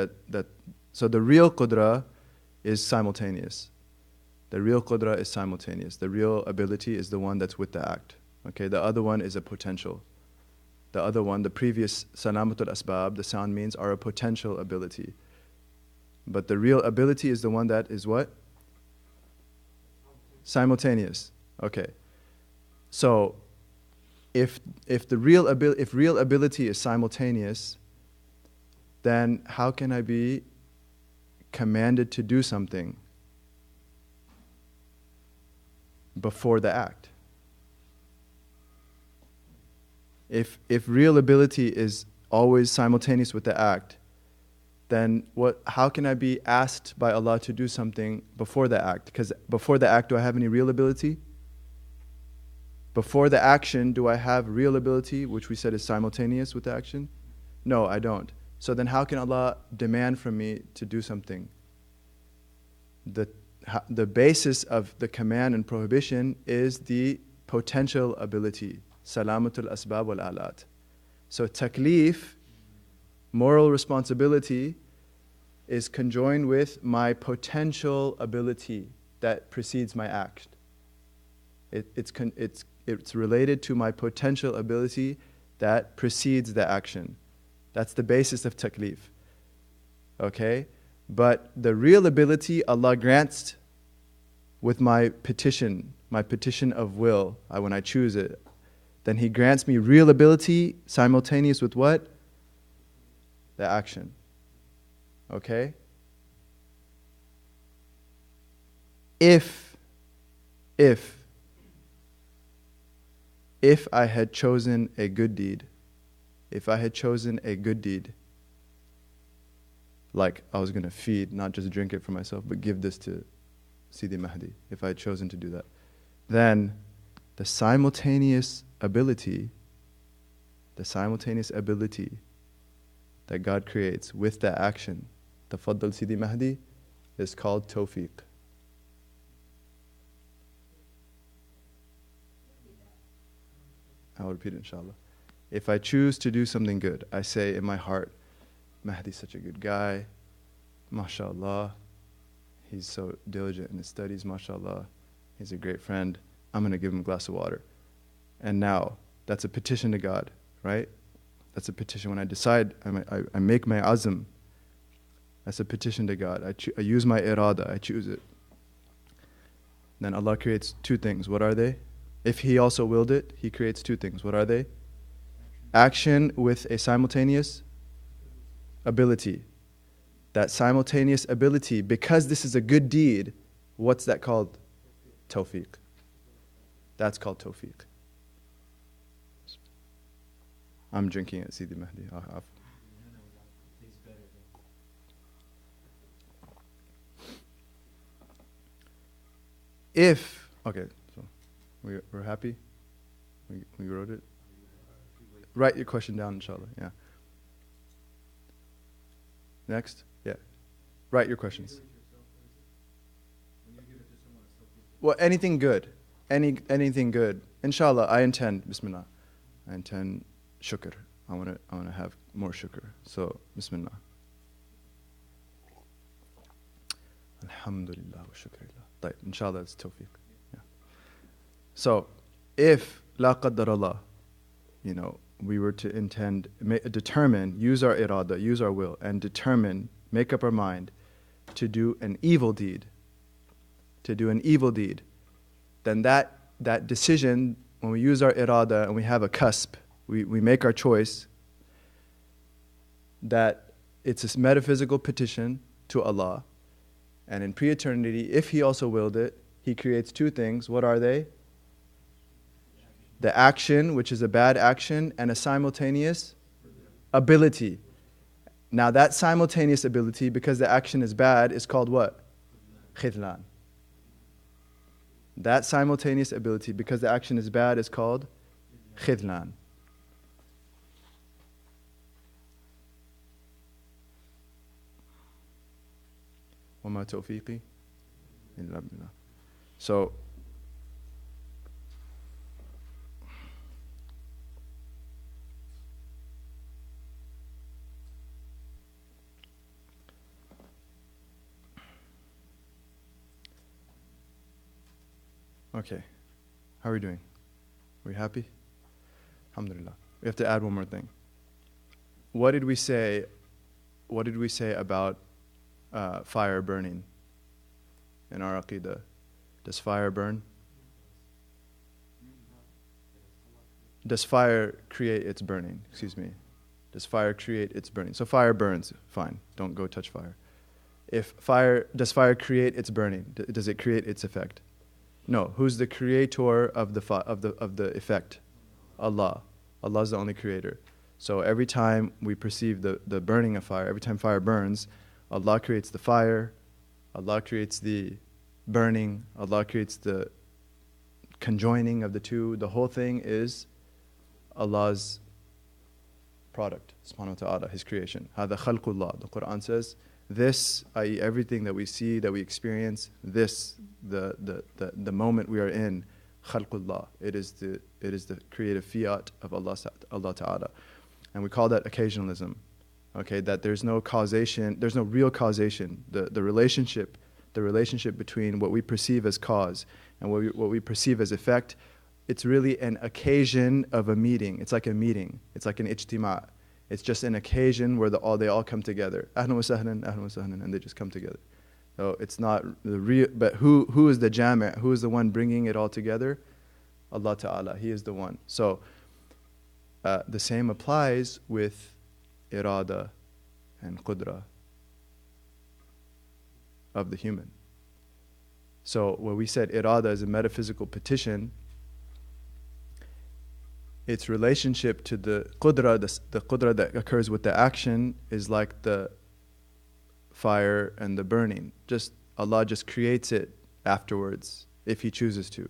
so the real Qudra is simultaneous. The real Qudra is simultaneous. The real ability is the one that's with the act. Okay, the other one is a potential. The other one, the previous salamatul asbab, the sound means, are a potential ability. But the real ability is the one that is what? Simultaneous. Okay. So if real ability is simultaneous, then how can I be commanded to do something before the act? If real ability is always simultaneous with the act, then how can I be asked by Allah to do something before the act? Because before the act, do I have any real ability? Before the action, do I have real ability, which we said is simultaneous with the action? No, I don't. So then how can Allah demand from me to do something? The basis of the command and prohibition is the potential ability. Salamatul asbab wal alat. So taklif, moral responsibility, is conjoined with my potential ability that precedes my act. It's related to my potential ability that precedes the action. That's the basis of taklif. Okay? But the real ability Allah grants with my petition of will, when I choose it, then He grants me real ability simultaneous with what? The action. Okay? If I had chosen a good deed, like I was going to feed, not just drink it for myself, but give this to Sidi Mahdi, if I had chosen to do that, then the simultaneous ability that God creates with that action, tafaddal Sidi Mahdi, is called Tawfiq. I'll repeat it, inshallah. If I choose to do something good, I say in my heart, Mahdi's such a good guy, mashallah, he's so diligent in his studies, mashallah, he's a great friend, I'm going to give him a glass of water. And now, that's a petition to God, right? That's a petition. When I decide, I make my azm, that's a petition to God. I use my iraada, I choose it. Then Allah creates two things. What are they? If He also willed it, He creates two things. What are they? Action with a simultaneous ability. That simultaneous ability, because this is a good deed, what's that called? Tawfiq. That's called Tawfiq. I'm drinking at Sidi Mahdi. Okay, so we're happy? We wrote it? Write your question down, inshallah. Yeah. Next? Yeah. Write your questions. Well, anything good. Anything good. Inshallah, I intend, bismillah, I intend shukr. I want to have more shukr. So, bismillah. Alhamdulillah wa shukrillah. Inshallah, it's tawfiq. Yeah. So, if la qaddar Allah, we were to intend, determine, use our iraada, use our will, and determine, make up our mind to do an evil deed, then that decision, when we use our iraada and we have a cusp, we make our choice, that it's a metaphysical petition to Allah. And in pre-eternity, if He also willed it, He creates two things. What are they? The action, which is a bad action, and a simultaneous ability. Now that simultaneous ability, because the action is bad, is called what? Khidlan. That simultaneous ability, because the action is bad, is called khidlan. وَمَا تَوْفِيقِي إِلَّا بِاللَّهِ. So, okay, how are we doing? Are we happy? Alhamdulillah. We have to add one more thing. What did we say about fire burning in our aqidah? Does fire burn? Does fire create its burning? Excuse me. Does fire create its burning? So fire burns, fine. Don't go touch fire. Does fire create its burning? Does it create its effect? No. Who's the creator of the effect? Allah. Allah is the only creator. So every time we perceive the burning of fire, every time fire burns, Allah creates the fire, Allah creates the burning, Allah creates the conjoining of the two. The whole thing is Allah's product, subhanahu wa ta'ala, His creation. هَذَا خَلْقُ اللَّهِ. The Quran says, this, i.e. everything that we see, that we experience, this, the moment we are in, khalqullah. It is the creative fiat of Allah Ta'ala. And we call that occasionalism. Okay, that there's no causation, there's no real causation. The relationship between what we perceive as cause and what we perceive as effect, it's really an occasion of a meeting. It's like a meeting. It's like an ijtima'. It's just an occasion where they all come together. Ahlan wa sahlan, and they just come together. So it's not the real, but who is the jami'? Who is the one bringing it all together? Allah Ta'ala. He is the one. So the same applies with Iraada and Qudra of the human. So when we said Iraada is a metaphysical petition, its relationship to the Qudra, the Qudra that occurs with the action, is like the fire and the burning. Just Allah just creates it afterwards if He chooses to.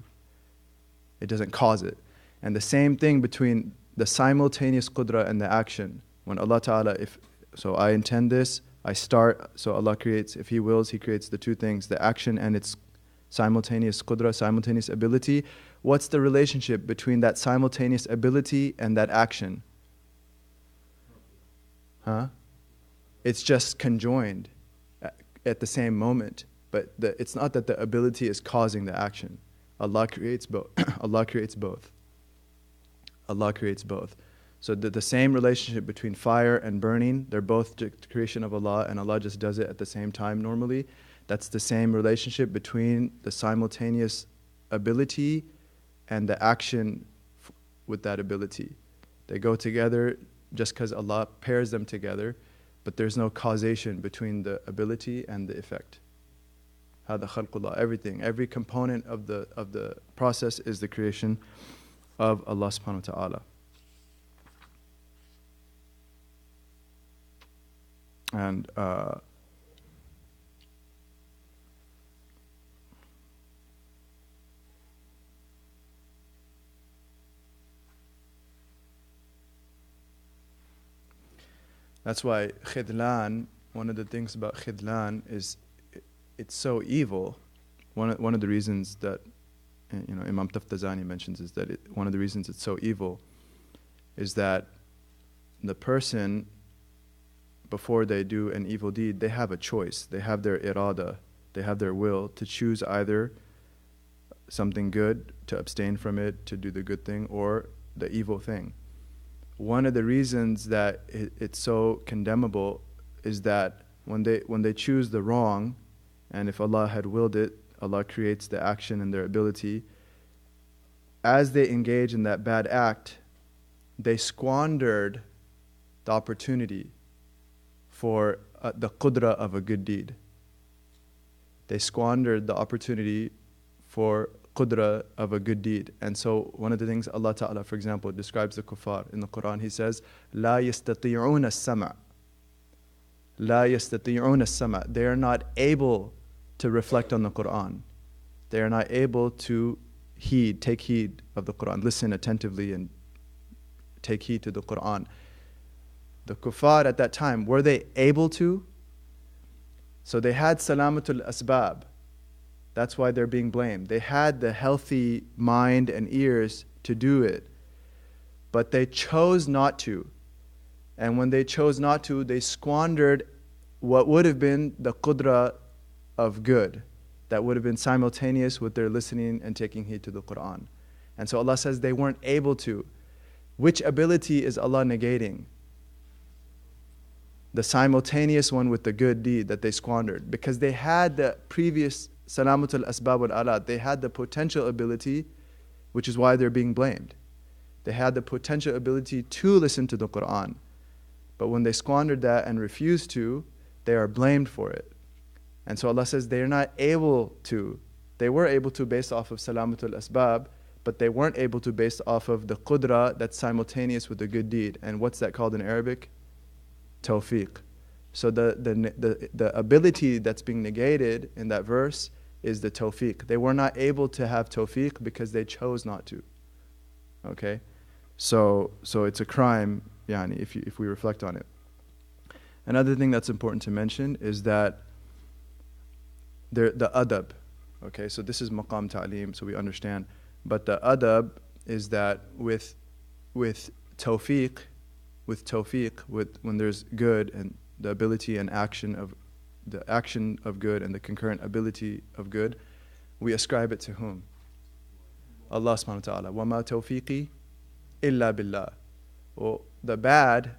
It doesn't cause it. And the same thing between the simultaneous Qudra and the action. When Allah Ta'ala, so I intend this, I start, so Allah creates, if He wills, He creates the two things, the action and its simultaneous Qudra, simultaneous ability. What's the relationship between that simultaneous ability and that action? It's just conjoined at the same moment. But it's not that the ability is causing the action. Allah creates both. Allah creates both. Allah creates both. So the same relationship between fire and burning, they're both the creation of Allah, and Allah just does it at the same time normally. That's the same relationship between the simultaneous ability and the action with that ability. They go together just because Allah pairs them together, but there's no causation between the ability and the effect. Hada khalqullah, everything, every component of the process is the creation of Allah subhanahu wa ta'ala. And that's why khidlan, one of the things about khidlan is it's so evil. One of the reasons that Imam Taftazani mentions is that one of the reasons it's so evil is that the person, before they do an evil deed, they have a choice. They have their iraada, they have their will to choose either something good, to abstain from it, to do the good thing, or the evil thing. One of the reasons that it's so condemnable is that when they choose the wrong, and if Allah had willed it, Allah creates the action and their ability. As they engage in that bad act, they squandered the opportunity for the Qudra of a good deed. They squandered the opportunity for Qudra of a good deed. And so one of the things Allah Ta'ala, for example, describes the kuffar in the Quran, He says, لا يستطيعون السمع. لا يستطيعون السمع. They are not able to reflect on the Quran. They are not able to take heed of the Quran, listen attentively and take heed to the Quran. The kuffar at that time, were they able to? So they had salamatul asbab. That's why they're being blamed. They had the healthy mind and ears to do it, but they chose not to. And when they chose not to, they squandered what would have been the Qudra of good, that would have been simultaneous with their listening and taking heed to the Quran. And so Allah says they weren't able to. Which ability is Allah negating? The simultaneous one with the good deed that they squandered. Because they had the previous salamatul asbab wal alat, they had the potential ability, which is why they're being blamed. They had the potential ability to listen to the Quran. But when they squandered that and refused to, they are blamed for it. And so Allah says they are not able to. They were able to based off of salamatul asbab, but they weren't able to based off of the Qudra that's simultaneous with the good deed. And what's that called in Arabic? Tawfiq. So the ability that's being negated in that verse is the tawfiq. They were not able to have tawfiq because they chose not to. Okay? So it's a crime, yani, if we reflect on it. Another thing that's important to mention is that the adab. Okay, so this is maqam ta'lim, so we understand. But the adab is that with tawfiq, when there's good and the ability and action of good and the concurrent ability of good, we ascribe it to whom? Allah subhanahu wa ta'ala. وَمَا تَوْفِيقِي إِلَّا بِاللَّهِ. Well, the bad,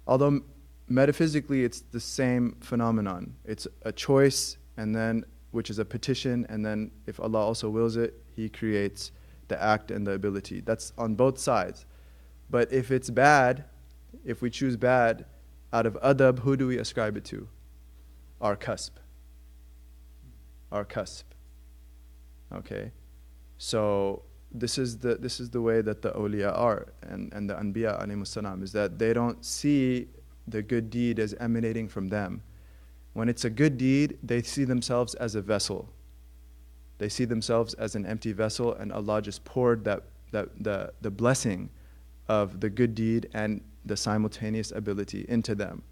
although metaphysically it's the same phenomenon. It's a choice and then which is a petition, and then if Allah also wills it, He creates the act and the ability. That's on both sides. But if it's bad, if we choose bad, out of adab, who do we ascribe it to? Our kasb. Our kasb. Okay? So this is the way that the awliya are, and the anbiya alayhimus salam, is that they don't see the good deed as emanating from them. When it's a good deed, they see themselves as a vessel. They see themselves as an empty vessel, and Allah just poured the blessing of the good deed and the simultaneous ability into them.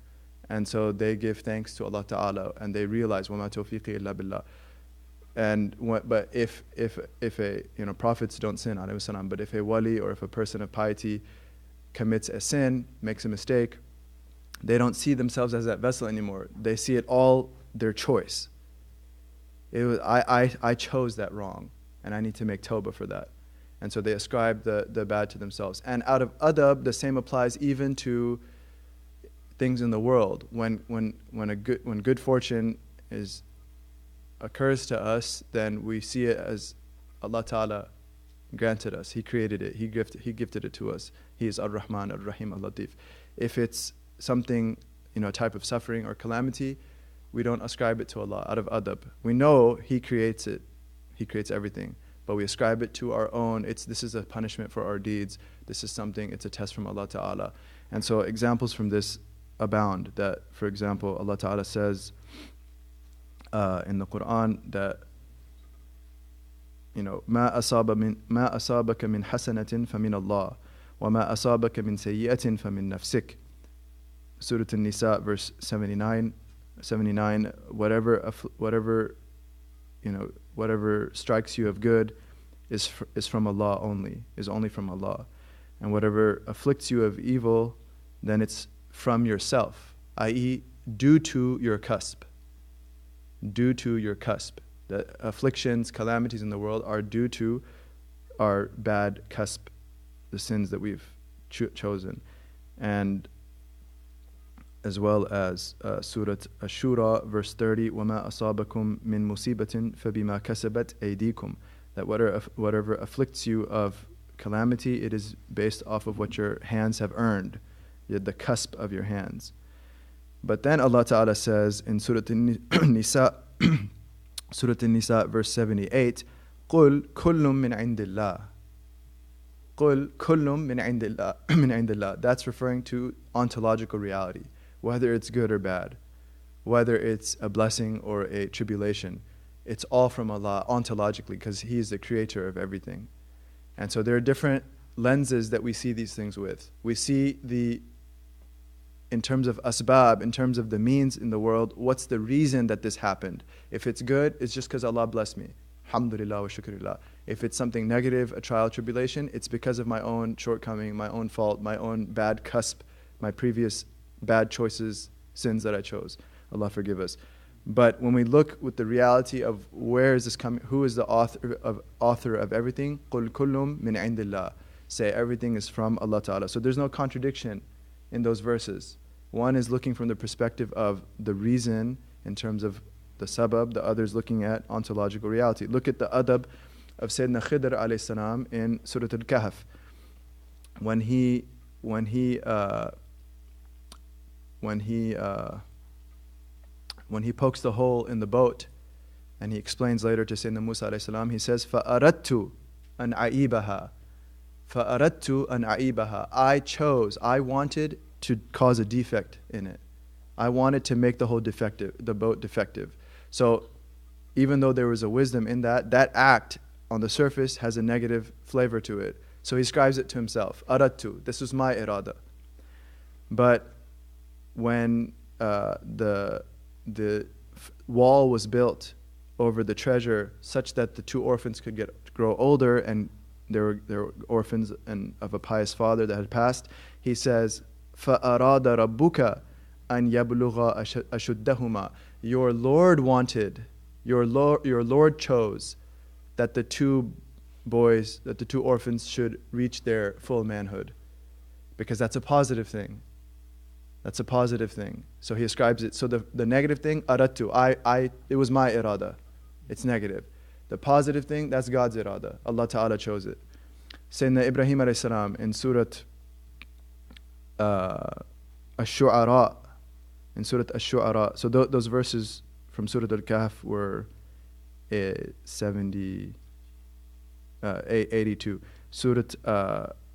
And so they give thanks to Allah Ta'ala, and they realize وَمَا تَوْفِيقِي إِلَّا بِاللَّهِ. And but if a prophets don't sin, alayhi salam, but if a wali or if a person of piety commits a sin, makes a mistake, they don't see themselves as that vessel anymore. They see it all their choice. It was, I chose that wrong, and I need to make tawbah for that. And so they ascribe the bad to themselves. And out of adab, the same applies even to things in the world. When good fortune occurs to us, then we see it as Allah Ta'ala granted us. He created it. He gifted it to us. He is Ar-Rahman, Ar-Rahim, Al-Latif. If it's something, a type of suffering or calamity, we don't ascribe it to Allah out of adab. We know He creates it. He creates everything. But we ascribe it to our own. This is a punishment for our deeds. This is something, it's a test from Allah Ta'ala. And so examples from this abound. That, for example, Allah Ta'ala says in the Quran that, ما أصابك من حسنة فمن الله وما أصابك من سيئة فمن نفسك. Surah An-Nisa, verse 79, whatever strikes you of good is from Allah only, is only from Allah. And whatever afflicts you of evil, then it's from yourself, i.e. due to your kasb. Due to your kasb. The afflictions, calamities in the world are due to our bad kasb, the sins that we've chosen. And as well as Surah Ash-Shura, verse 30, وَمَا أَصَابَكُم مِّن مُصِيبَةٍ فَبِمَا كَسَبَتْ أَيْدِيكُم. That whatever afflicts you of calamity, it is based off of what your hands have earned, the cusp of your hands. But then Allah Ta'ala says in Surah An-Nisa, Surah An-Nisa, verse 78, قُلْ كُلٌّ مِّنْ عِنْدِ اللَّهِ. قُلْ كُلٌّ مِّنْ عِنْدِ اللَّهِ. That's referring to ontological reality. Whether it's good or bad, whether it's a blessing or a tribulation, it's all from Allah ontologically, because He is the creator of everything. And so there are different lenses that we see these things with. We see in terms of asbab, in terms of the means in the world, what's the reason that this happened? If it's good, it's just because Allah blessed me. Alhamdulillah wa shukrillah. If it's something negative, a trial, tribulation, it's because of my own shortcoming, my own fault, my own bad cusp, my previous bad choices, sins that I chose. Allah forgive us. But when we look with the reality of where is this coming, who is the author of everything, قُلْ كُلٌّ مِّنْ عِنْدِ اللَّهِ. Say everything is from Allah Ta'ala. So there's no contradiction in those verses. One is looking from the perspective of the reason in terms of the sabab, the other is looking at ontological reality. Look at the adab of Sayyidina Khidr alayhi salam in Surah Al-Kahf. When he pokes the hole in the boat, and he explains later to Sayyidina Musa alayhi salam, he says, فَأَرَدْتُ أَنْ أَعِيبَهَا. فَأَرَدْتُ أَنْ أَعِيبَهَا. I wanted to cause a defect in it. I wanted to make the boat defective. So even though there was a wisdom in that act on the surface has a negative flavor to it. So he ascribes it to himself. Aradtu, this was my iraada. But when the wall was built over the treasure such that the two orphans could grow older, and there were orphans and of a pious father that had passed, he says, فَأَرَادَ رَبُّكَ أَنْ يَبْلُغَ أَشُدَّهُمَا. Your Lord wanted, your Lord chose that the two orphans should reach their full manhood, because that's a positive thing. That's a positive thing. So he ascribes it. So the negative thing, aradtu, it was my irada. It's negative. The positive thing, that's God's irada. Allah Ta'ala chose it. Sayyidina Ibrahim alayhi salam in Surah Ash-Shu'ara, so those verses from Surah Al-Kahf were 82. Surah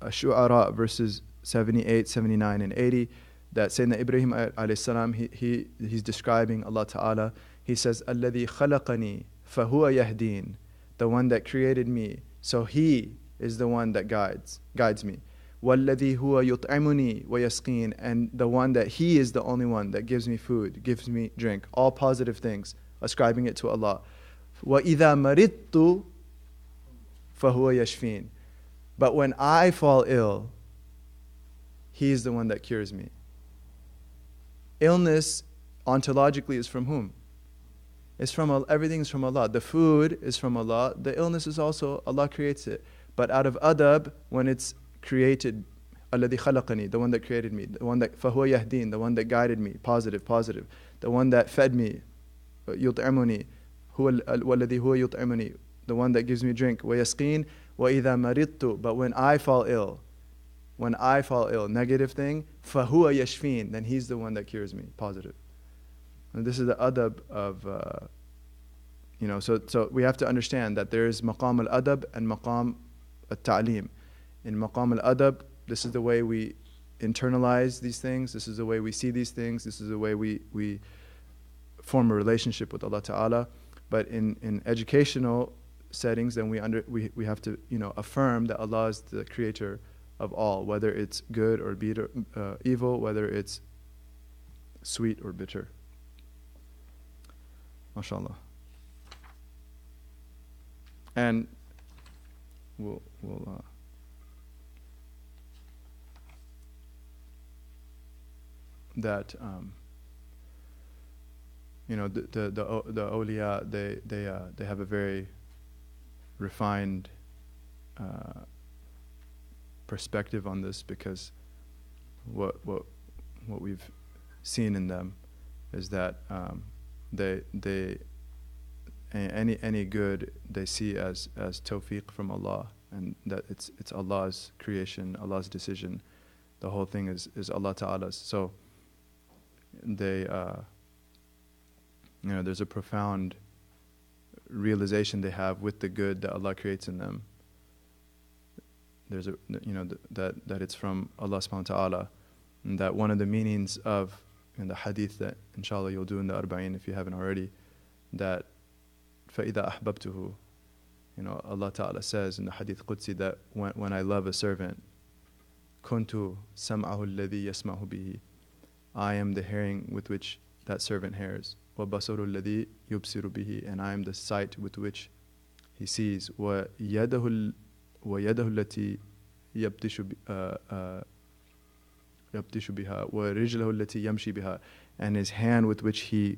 Ash-Shu'ara verses 78, 79 and 80, that Sayyidina Ibrahim alayhi salam, he's describing Allah Ta'ala. He says, الَّذِي خَلَقَنِي فَهُوَ يَهْدِينَ, the one that created me, so he is the one that guides me. وَالَّذِي هُوَ يُطْعِمُنِي وَيَسْقِينَ, and the one that he is the only one that gives me food, gives me drink, all positive things, ascribing it to Allah. وَإِذَا مَرِضْتُ فَهُوَ يَشْفِينَ, but when I fall ill, he is the one that cures me. Illness ontologically is from whom? It's from everything is from Allah. The food is from Allah. The illness is also Allah creates it. But out of adab, when it's created, الَّذِي خَلَقَنِي, the one that created me, the one that فَهُوَ يَهْدِينَ, the one that guided me, positive, the one that fed me, يُطْعِمُنِي, وَالَّذِي هُوَ يُطْعِمُنِي, the one that gives me drink, وَيَسْقِينَ وَإِذَا مَرِضْتُ, but when I fall ill, negative thing, فَهُوَ يَشْفِينَ, then he's the one that cures me, positive. And this is the adab of, so we have to understand that there is maqam al-adab and maqam al-ta'lim. In maqam al-adab, this is the way we internalize these things, this is the way we see these things, this is the way we form a relationship with Allah Ta'ala. But in educational settings, then we have to affirm that Allah is the creator of all, whether it's good or evil, whether it's sweet or bitter. MashaAllah. And we'll that the awliyyaat, they have a very refined perspective on this, because what we've seen in them is that any good they see as tawfiq from Allah, and that it's Allah's creation, Allah's decision. The whole thing is Allah Ta'ala's. So they there's a profound realization they have with the good that Allah creates in them. There's that it's from Allah SWT wa ta'ala, and that one of the meanings of in the hadith that inshallah you'll do in the arba'in if you haven't already, that فَإِذَا أَحْبَبْتُهُ, Allah Ta'ala says in the hadith Qudsi that when I love a servant, كُنْتُ سَمْعَهُ الَّذِي يَسْمَعُ بِهِ, I am the hearing with which that servant hears, وَبَصَرُ الَّذِي يُبْصِرُ بِهِ, and I am the sight with which he sees, وَيَدَهُ الَّتِي يَبْتِشُ بِهَا وَرِجْلَهُ الَّتِي يَمْشِي بِهَا, and his hand with which he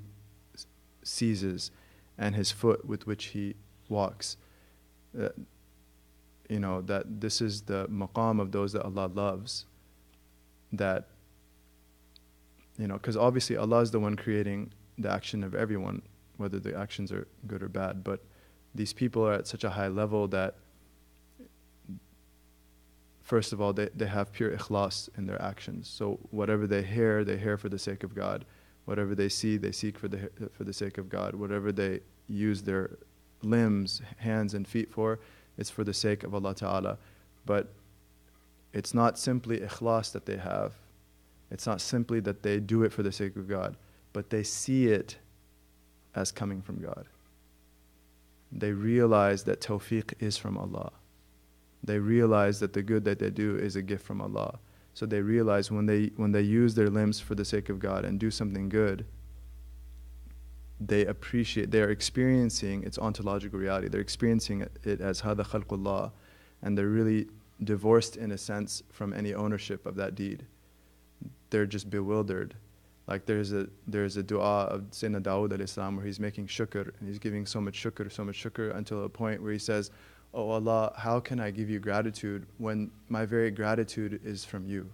seizes, and his foot with which he walks. That this is the maqam of those that Allah loves. That, because obviously Allah is the one creating the action of everyone, whether the actions are good or bad. But these people are at such a high level that, first of all, they have pure ikhlas in their actions. So whatever they hear for the sake of God. Whatever they see, they seek for the sake of God. Whatever they use their limbs, hands and feet for, it's for the sake of Allah Ta'ala. But it's not simply ikhlas that they have. It's not simply that they do it for the sake of God, but they see it as coming from God. They realize that tawfiq is from Allah. They realize that the good that they do is a gift from Allah. So they realize when they use their limbs for the sake of God and do something good, they're experiencing its ontological reality. They're experiencing it as hada khalqullah, and they're really divorced in a sense from any ownership of that deed. They're just bewildered. Like there's a dua of Sayyidina Dawood alayhi salam where he's making shukr, and he's giving so much shukr until a point where he says, "Oh Allah, how can I give you gratitude when my very gratitude is from you?"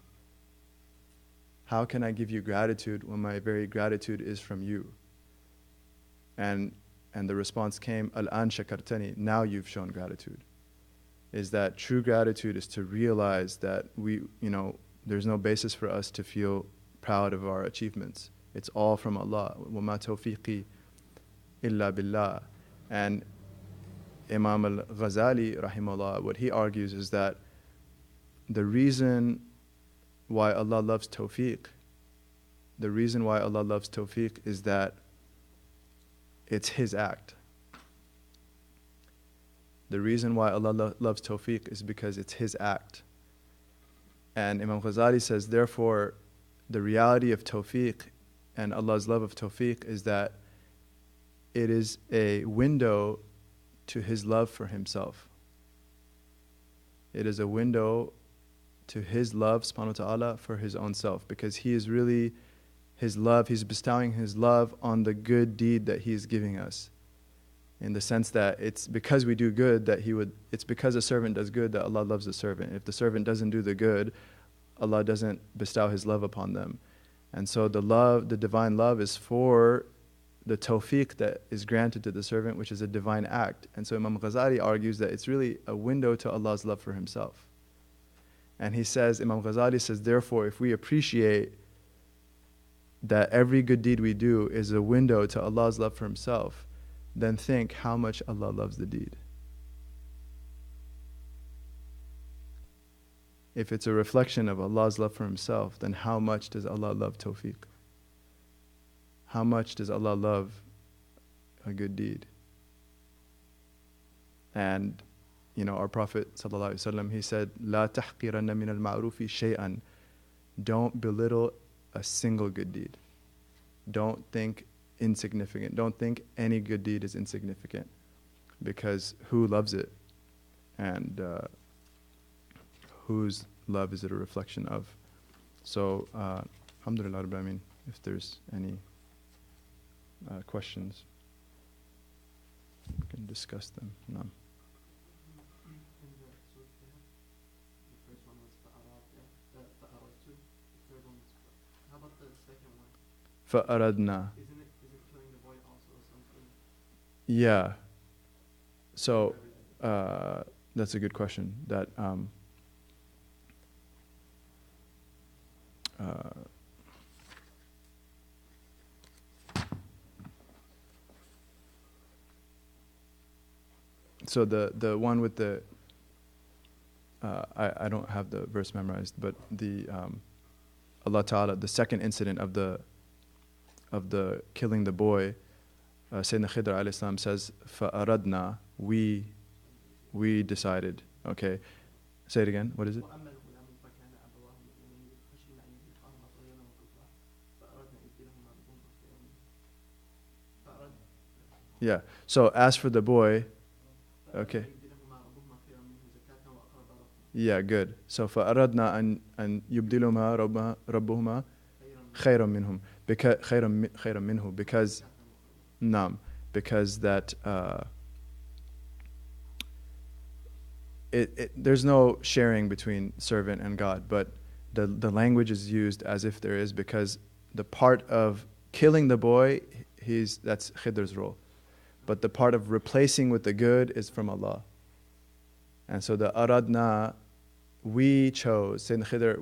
how can I give you gratitude when my very gratitude is from you? And the response came, Al-an shakartani, now you've shown gratitude. Is that true gratitude is to realize that there's no basis for us to feel proud of our achievements. It's all from Allah. وَمَا تَوْفِيقِي إِلَّا بِاللَّهِ. And Imam al-Ghazali, rahimahullah, what he argues is that the reason why Allah loves tawfiq, is that it's His act. The reason why Allah loves tawfiq is because it's His act. And Imam Ghazali says, therefore, the reality of tawfiq and Allah's love of tawfiq is that it is a window to His love for Himself. It is a window to His love, subhanahu wa ta'ala, for His own self, because He is really His love, He's bestowing His love on the good deed that He is giving us. In the sense that it's because we do good that it's because a servant does good that Allah loves the servant. If the servant doesn't do the good, Allah doesn't bestow His love upon them. And so the divine love is for the tawfiq that is granted to the servant, which is a divine act. And so Imam Ghazali argues that it's really a window to Allah's love for Himself. And Imam Ghazali says, therefore, if we appreciate that every good deed we do is a window to Allah's love for Himself, then think how much Allah loves the deed. If it's a reflection of Allah's love for Himself, then how much does Allah love tawfiq? How much does Allah love a good deed? And our Prophet ﷺ, he said, "La tahqiranna min al-ma'rufi shay'an." Don't belittle a single good deed. Don't think insignificant. Don't think any good deed is insignificant, because who loves it, and whose love is it a reflection of? So, alhamdulillah rabbil alameen. If there's any questions, we can discuss them. No. فَأَرَدْنَا. Isn't it killing the boy also something? Yeah. So that's a good question. That so the one with the I don't have the verse memorized, but the Allah Ta'ala, the second incident of the killing the boy, Sayyidina Khidr AS says, فَأَرَدْنَا, we decided. Okay, say it again. What is it? Yeah. So as for the boy, okay. Yeah, good. So فَأَرَدْنَا أَن يُبْدِلُهُمَا رَبُّهُمَا خَيْرًا مِنْهُمْ خَيْرًا مِنْهُ, because that there's no sharing between servant and God, but the language is used as if there is, because the part of killing the boy, that's Khidr's role, but the part of replacing with the good is from Allah. And so the aradna, we chose, Sayyidina Khidr,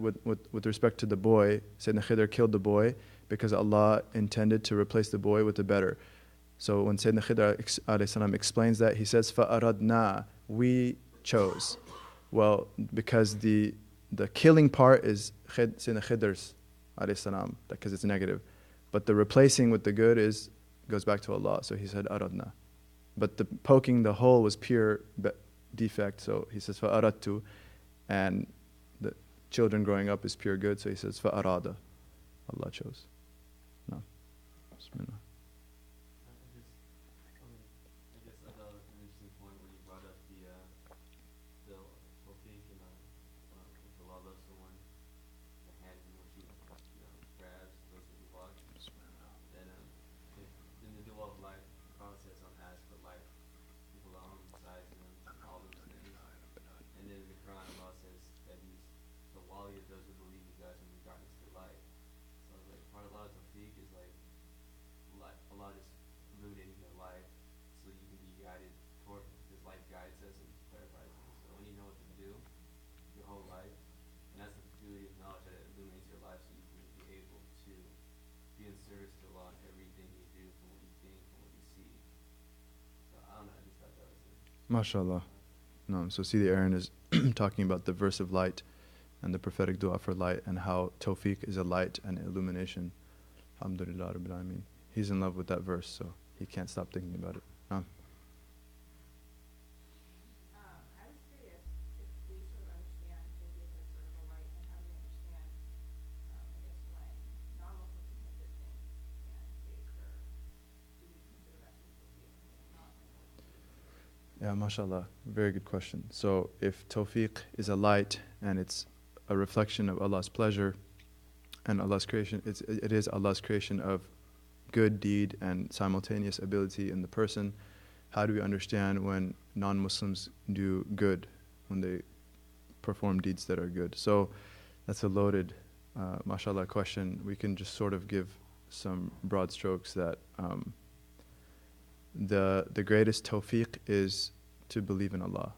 with respect to the boy, Sayyidina Khidr killed the boy because Allah intended to replace the boy with the better. So when Sayyidina Khidr alayhi explains that, he says, فَأَرَدْنَا, we chose. Well, because the killing part is Sayyidina Khidr's alayhi, because it's negative. But the replacing with the good goes back to Allah. So he said, aradna. But the poking the hole was pure defect. So he says, فَأَرَدْتُ. And the children growing up is pure good. So he says, فَأَرَادَ. Allah chose. No. Bismillah. I guess an interesting point when you brought up the tawfiq and if Allah loves someone, the hand in which He grabs those who walk. Then in the dual of life, the Prophet says, "Don't ask for life, people are size them, all those things." And then in the Quran, Allah says that He's the wali of those who believe in God and regardless to life. Allah just illuminating your life so you can be guided toward His light guides us and clarifies things. So when you know what to do your whole life, and that's the beauty of knowledge, that it illuminates your life so you can be able to be in service to Allah in everything you do, from what you think, from what you see. So I don't know, I just thought that was it. MashaAllah. No, so see, the Aaron is talking about the verse of light and the prophetic dua for light, and how Tawfiq is a light and illumination. Alhamdulillah Rabbil Alameen. He's in love with that verse, so he can't stop thinking about it. I was curious if we sort of understand Tawfiq as sort of a light, and how do we understand, I guess, when non-Muslims commit good things and they occur, do we consider that to be Tawfiq, and if not, then what do we do? Yeah, mashallah. Very good question. So if Tawfiq is a light and it's a reflection of Allah's pleasure and Allah's creation, it is Allah's creation of good deed and simultaneous ability in the person. How do we understand when non-Muslims do good, when they perform deeds that are good? So that's a loaded, mashallah, question. We can just sort of give some broad strokes that the greatest tawfiq is to believe in Allah.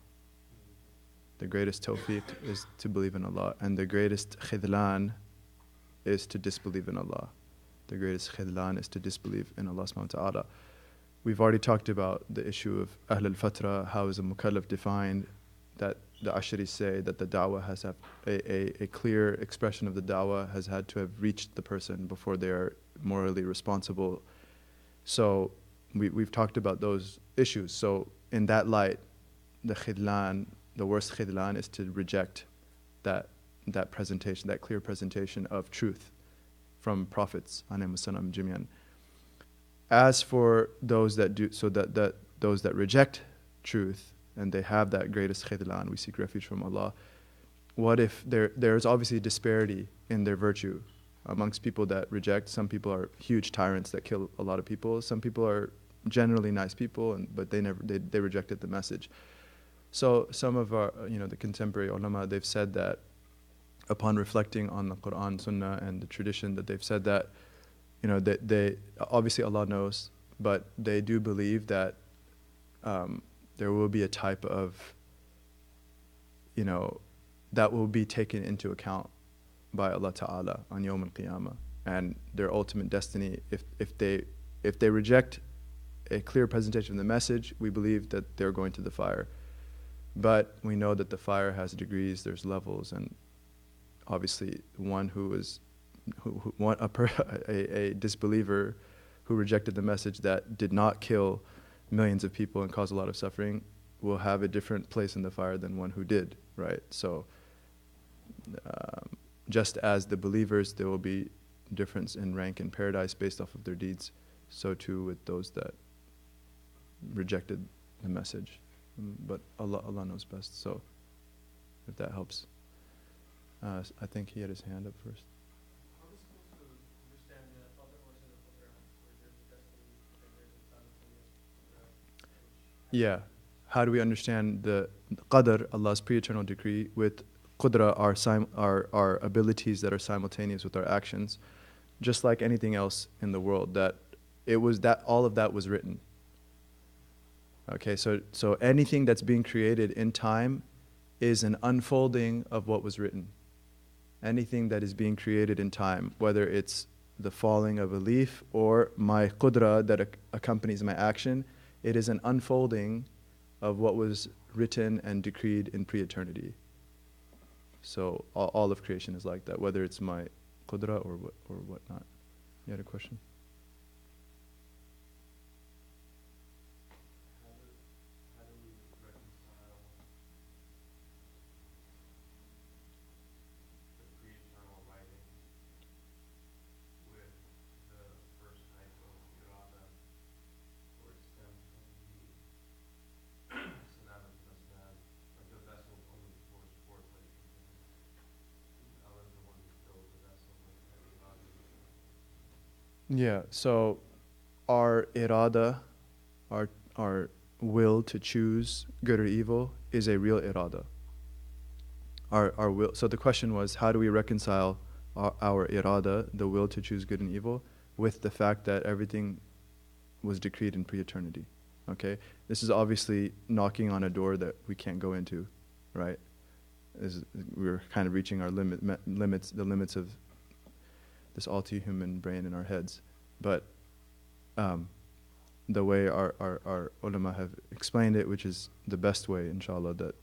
The greatest tawfiq is to believe in Allah. And the greatest khidlan is to disbelieve in Allah. The greatest khidlan is to disbelieve in Allah SWT. We've already talked about the issue of Ahl al-Fatra, how is a mukallaf defined, that the Ash'aris say that the da'wah has a clear expression of the da'wah has had to have reached the person before they are morally responsible. So we've talked about those issues. So in that light, the khidlan, the worst khidlan is to reject that presentation, that clear presentation of truth from prophets, alayhimus salam jami'an. As for those that do, so that those that reject truth and they have that greatest khidlan, we seek refuge from Allah. What if there's obviously disparity in their virtue amongst people that reject? Some people are huge tyrants that kill a lot of people. Some people are generally nice people, but they rejected the message. So some of our, the contemporary ulama, they've said that upon reflecting on the Quran, Sunnah, and the tradition, that they've said that, they obviously Allah knows, but they do believe that there will be a type of, that will be taken into account by Allah Ta'ala on Yawm al-Qiyamah, and their ultimate destiny. If they reject a clear presentation of the message, we believe that they're going to the fire. But we know that the fire has degrees, there's levels, and obviously one a disbeliever who rejected the message that did not kill millions of people and cause a lot of suffering will have a different place in the fire than one who did, right? So just as the believers, there will be difference in rank in paradise based off of their deeds, so too with those that rejected the message. But Allah knows best. So if that helps. I think he had his hand up first. How are we supposed to understand the other verse in the Qudra, where there's a destiny and there's a simultaneous Qudra? Yeah. How do we understand the Qadr, Allah's pre-eternal decree, with Qudra, our abilities that are simultaneous with our actions? Just like anything else in the world, that all of that was written. Okay, so anything that's being created in time is an unfolding of what was written. Anything that is being created in time, whether it's the falling of a leaf or my Qudra that accompanies my action, it is an unfolding of what was written and decreed in pre-eternity. So all of creation is like that, whether it's my Qudra or whatnot. You had a question? How do we reconcile the pre-eternal writing with the first type of Iraada, or it stems from the Salam al-Masbad, like the vessel only pours forth what it contains. Allah is the one who fills the vessel with that Iraada. Yeah, so our Iraada, our will to choose good or evil, is a real Iraada. Our will. So the question was, how do we reconcile our Iraada, the will to choose good and evil, with the fact that everything was decreed in pre-eternity. Okay, this is obviously knocking on a door that we can't go into, right? We're kind of reaching our limits, the limits of this all too human brain in our heads. But the way our ulama have explained it, which is the best way, inshallah, that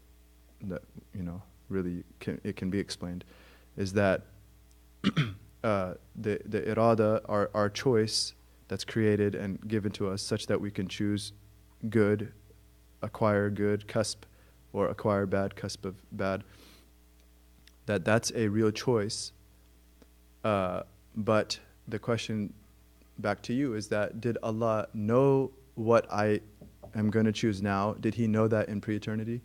really it can be explained, is that the iraada, our choice that's created and given to us, such that we can choose good, acquire good, kasb, or acquire bad, kasb of bad, that's a real choice. But the question back to you is that, did Allah know what I am going to choose now? Did He know that in pre-eternity?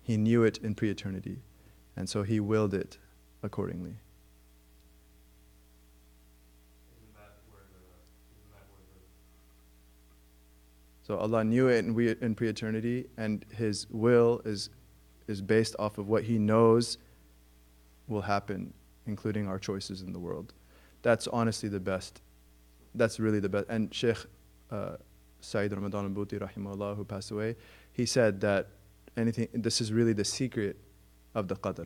He knew it in pre-eternity, and so He willed it accordingly. So Allah knew it in pre-eternity, and His will is based off of what He knows will happen, including our choices in the world. That's honestly the best. That's really the best. And Sheikh Sayyid Ramadan al-Bhuti, rahimahullah, who passed away, he said that this is really the secret of the Qadr.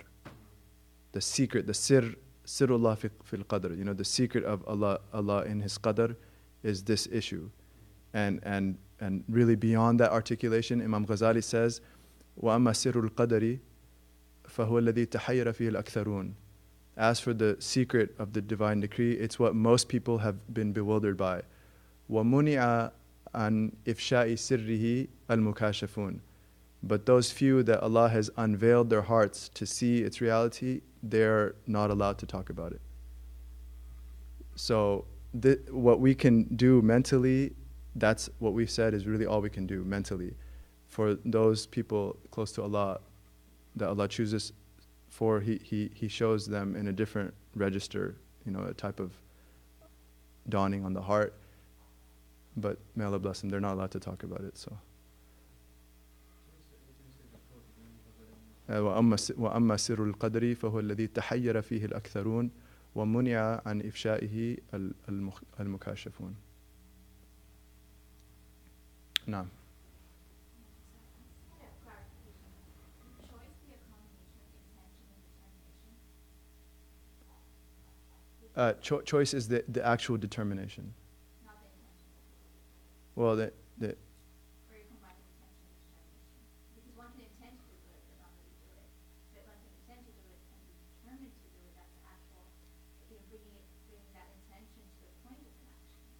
The secret, the sirullah fil Qadr. The secret of Allah in His Qadr is this issue. And really beyond that articulation, Imam Ghazali says, وَأَمَّا سِرُّ الْقَدَرِ فَهُوَ الَّذِي تَحَيَّرَ فِيهِ الْأَكْثَرُونَ. As for the secret of the divine decree, it's what most people have been bewildered by. وَمُنِعَ عَنْ إِفْشَاءِ سِرِّهِ الْمُكَاشَفُونَ. But those few that Allah has unveiled their hearts to see its reality, they're not allowed to talk about it. So what we can do mentally, that's what we've said is really all we can do mentally. For those people close to Allah, that Allah chooses for, He shows them in a different register, a type of dawning on the heart. But may Allah bless them, they're not allowed to talk about it. So. وَأَمَّا سِرُّ الْقَدْرِ فَهُوَ الَّذِي تَحَيَّرَ فِيهِ الْأَكْثَرُونَ وَمُنِعَ عَنْ إِفْشَائِهِ الْمُكَاشَفُونَ. نعم. Choice is the actual determination. Not the intention. Well, Where you combine intention and determination. Because one can intend to do good, but not really do it. But one can intend to do it and be determined to do it. That's the actual, bringing that intention to the point of an action.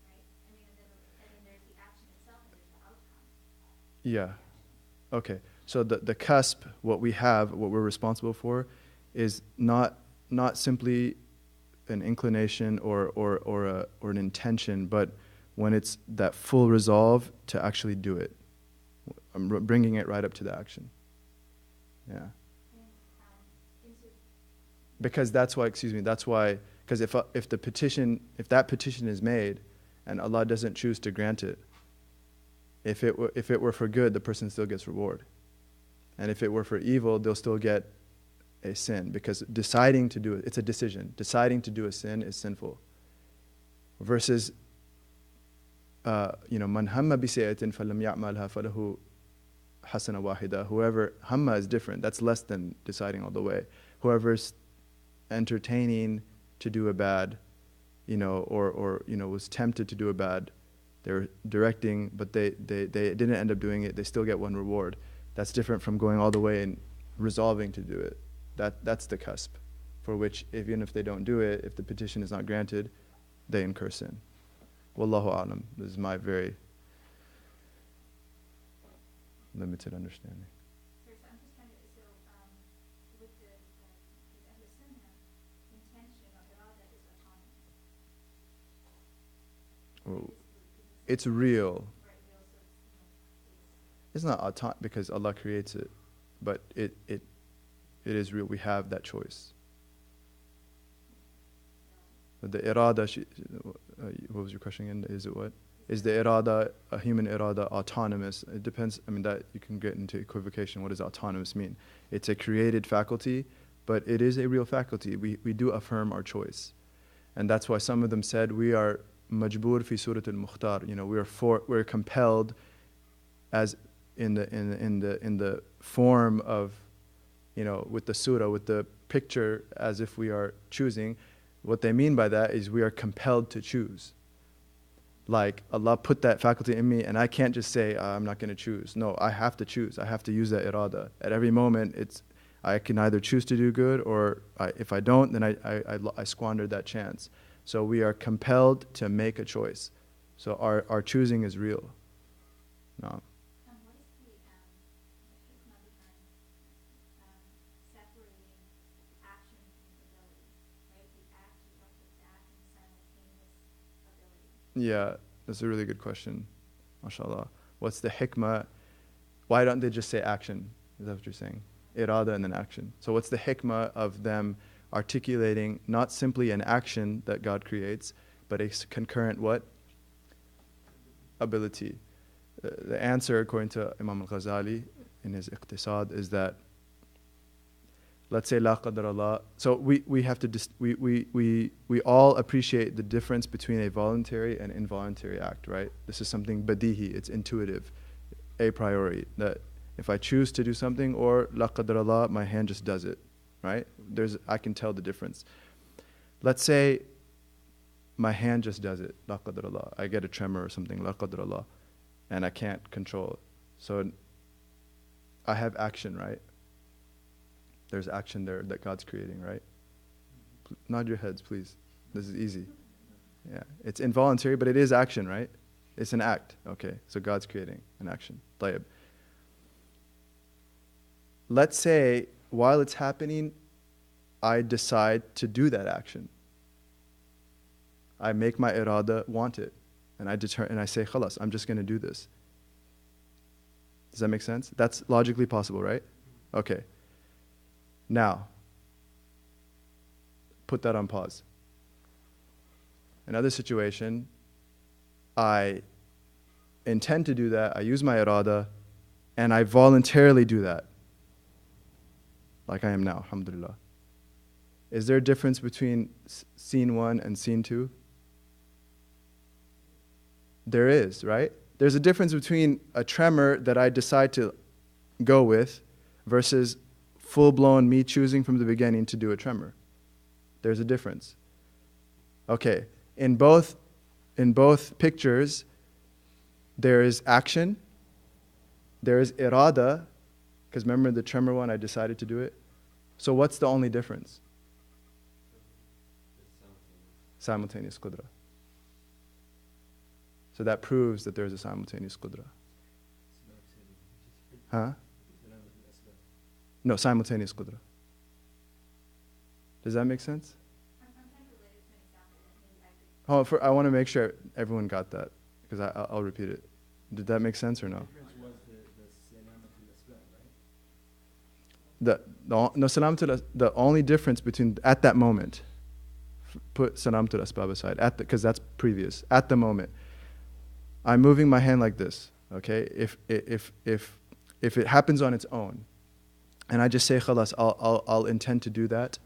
Right? And then there's the action itself and there's the outcome. Yeah. Okay. So the cusp, what we're responsible for, is not simply an inclination or an intention, but when it's that full resolve to actually do it. I'm bringing it right up to the action. Yeah. Because that's why, because if that petition is made and Allah doesn't choose to grant it, if it were for good, the person still gets reward. And if it were for evil, they'll still get a sin, because deciding to do it, it's a decision. Deciding to do a sin is sinful. Versus, man hamma bi sayyi'atin falam ya'malha falahu hasana wahida. Whoever, hamma is different. That's less than deciding all the way. Whoever's entertaining to do a bad, or was tempted to do a bad, they're directing, but they didn't end up doing it, they still get one reward. That's different from going all the way and resolving to do it. That's the cusp, for which even if they don't do it, if the petition is not granted, they incur sin. Wallahu a'lam. This is my very limited understanding. So I'm just trying to, with the Ahl Sunnah, intention of Iraada is autonomous. Well, it's real. It's not autonomous because Allah creates it, but it is real. We have that choice. The Iraada, what was your question again? Is it what? Is the Iraada, a human Iraada, autonomous? It depends. That you can get into equivocation. What does autonomous mean? It's a created faculty, but it is a real faculty. We do affirm our choice. And that's why some of them said we are majbur fi surat al-mukhtar. We're compelled, as in the form of, with the surah, with the picture, as if we are choosing. What they mean by that is we are compelled to choose. Like Allah put that faculty in me, and I can't just say I'm not going to choose. No, I have to choose. I have to use that iraada. At every moment, I can either choose to do good, or if I don't, then I squandered that chance. So we are compelled to make a choice. So our choosing is real. No. And what is the hikmah behind separating action from ability? Right? The act, you talked about the act and simultaneous ability. Yeah, that's a really good question. MashaAllah. What's the hikmah? Why don't they just say action? Is that what you're saying? Iraada and then action. So what's the hikmah of them articulating not simply an action that God creates, but a concurrent what? Ability. The answer, according to Imam al-Ghazali in his Iqtisad, is that, let's say la qadr Allah. So we have to we all appreciate the difference between a voluntary and involuntary act, right? This is something badihi, it's intuitive, a priori, that if I choose to do something, or la qadr Allah, my hand just does it, right? I can tell the difference. Let's say my hand just does it, la qadr Allah. I get a tremor or something, la qadr Allah, and I can't control it. So I have action, right? There's action there that God's creating, right? Nod your heads, please. This is easy. Yeah, it's involuntary, but it is action, right? It's an act. Okay, so God's creating an action. Tayyib. Let's say while it's happening, I decide to do that action. I make my iraada want it, and I say, khalas, I'm just going to do this. Does that make sense? That's logically possible, right? Okay. Now, put that on pause. Another situation, I intend to do that, I use my iraada, and I voluntarily do that. Like I am now, alhamdulillah. Is there a difference between scene 1 and scene 2? There is, right? There's a difference between a tremor that I decide to go with versus full-blown me choosing from the beginning to do a tremor. There's a difference. Okay, in both pictures, there is action, there is iraada, because remember the tremor one, I decided to do it. So what's the only difference? Simultaneous Qudra. So that proves that there's a simultaneous Qudra. Huh? No, simultaneous Qudra. Does that make sense? I'm trying to relate it to an example that maybe I could. I want to make sure everyone got that, because I'll repeat it. Did that make sense or no? The only difference between at that moment, put salamatul asbab aside, because that's previous. At the moment, I'm moving my hand like this. Okay, if it happens on its own, and I just say khalas, I'll intend to do that.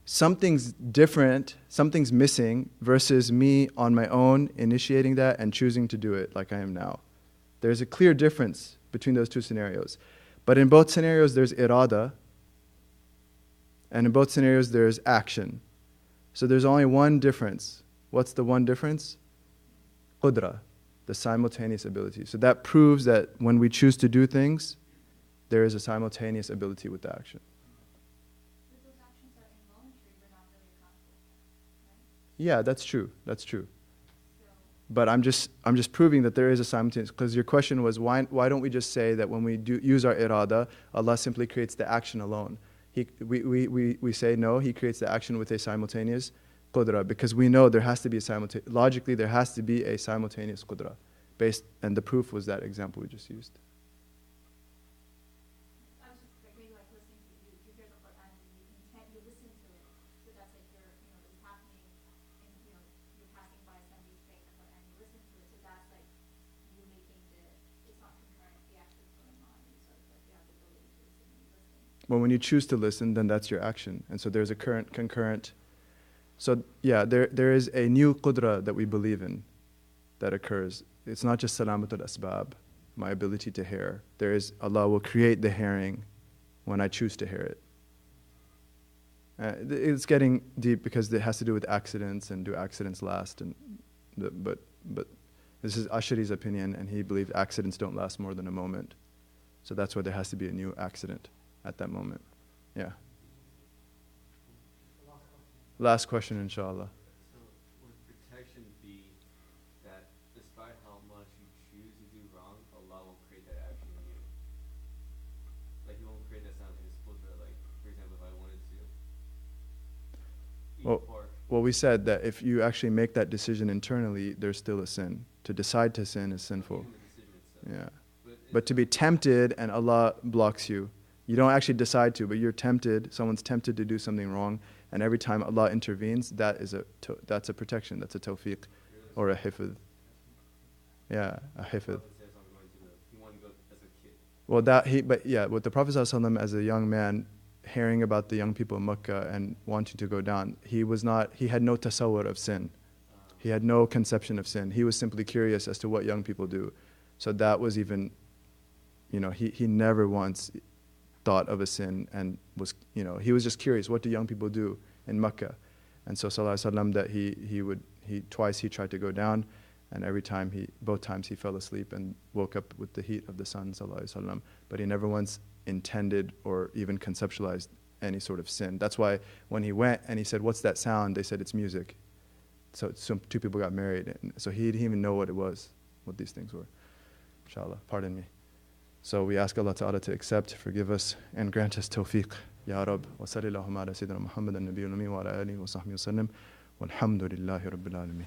Something's different, something's missing versus me on my own initiating that and choosing to do it like I am now. There's a clear difference between those two scenarios. But in both scenarios, there's iraada, and in both scenarios, there's action. So there's only one difference. What's the one difference? Qudra, the simultaneous ability. So that proves that when we choose to do things, there is a simultaneous ability with the action. But those actions are involuntary, we're not really accountable for, right? Yeah, that's true. That's true. So, But I'm just proving that there is a simultaneous, because your question was why don't we just say that when we do use our iraada, Allah simply creates the action alone? We say no, He creates the action with a simultaneous Qudra, because we know there has to be logically there has to be a simultaneous Qudra, and the proof was that example we just used. I was just maybe like listening to you hear the Quran and you listen to it, so that's like it's happening, and you're passing by somebody saying the Quran, you listen to it, so that's like you making it's not concurrent, the action's going on, and so it's like you have the ability to listen and you listen. Well, when you choose to listen, then that's your action, and so there's a concurrent So yeah, there is a new Qudra that we believe in that occurs. It's not just salamatul asbab, my ability to hear. There is, Allah will create the hearing when I choose to hear it. It's getting deep because it has to do with accidents, and do accidents last? But this is Ashari's opinion, and he believed accidents don't last more than a moment. So that's why there has to be a new accident at that moment. Yeah. Last question, inshallah. So would protection be that despite how much you choose to do wrong, Allah won't create that action in you? Like He won't create that sound in His Qudra. Like, for example, if I wanted to eat pork. Well, we said that if you actually make that decision internally, there's still a sin. To decide to sin is sinful. Even the decision itself. Yeah. But to be tempted and Allah blocks you, you don't actually decide to, but you're tempted, someone's tempted to do something wrong, and every time Allah intervenes, that's a protection, that's a tawfiq, or a hifd. Yeah, a hifd. He wanted to go as a kid. Well, with the Prophet ﷺ as a young man, hearing about the young people in Mecca and wanting to go down, he had no tasawwur of sin. He had no conception of sin. He was simply curious as to what young people do. So that was even, he never once thought of a sin, and was, he was just curious, what do young people do in Mecca? And so Sallallahu Alaihi Wasallam, that twice he tried to go down, and both times he fell asleep and woke up with the heat of the sun, Sallallahu Alaihi Wasallam. But he never once intended or even conceptualized any sort of sin. That's why when he went and he said, what's that sound? They said, it's music. So two people got married, and so he didn't even know what these things were. Inshallah, pardon me. So we ask Allah Ta'ala to accept, forgive us, and grant us tawfiq. Ya Rab, wa sallallahu ala sayyidina Muhammadan nabiyul ummi wa ala alihi wa sahbihi wa sallam, walhamdulillahi rabbil alameen.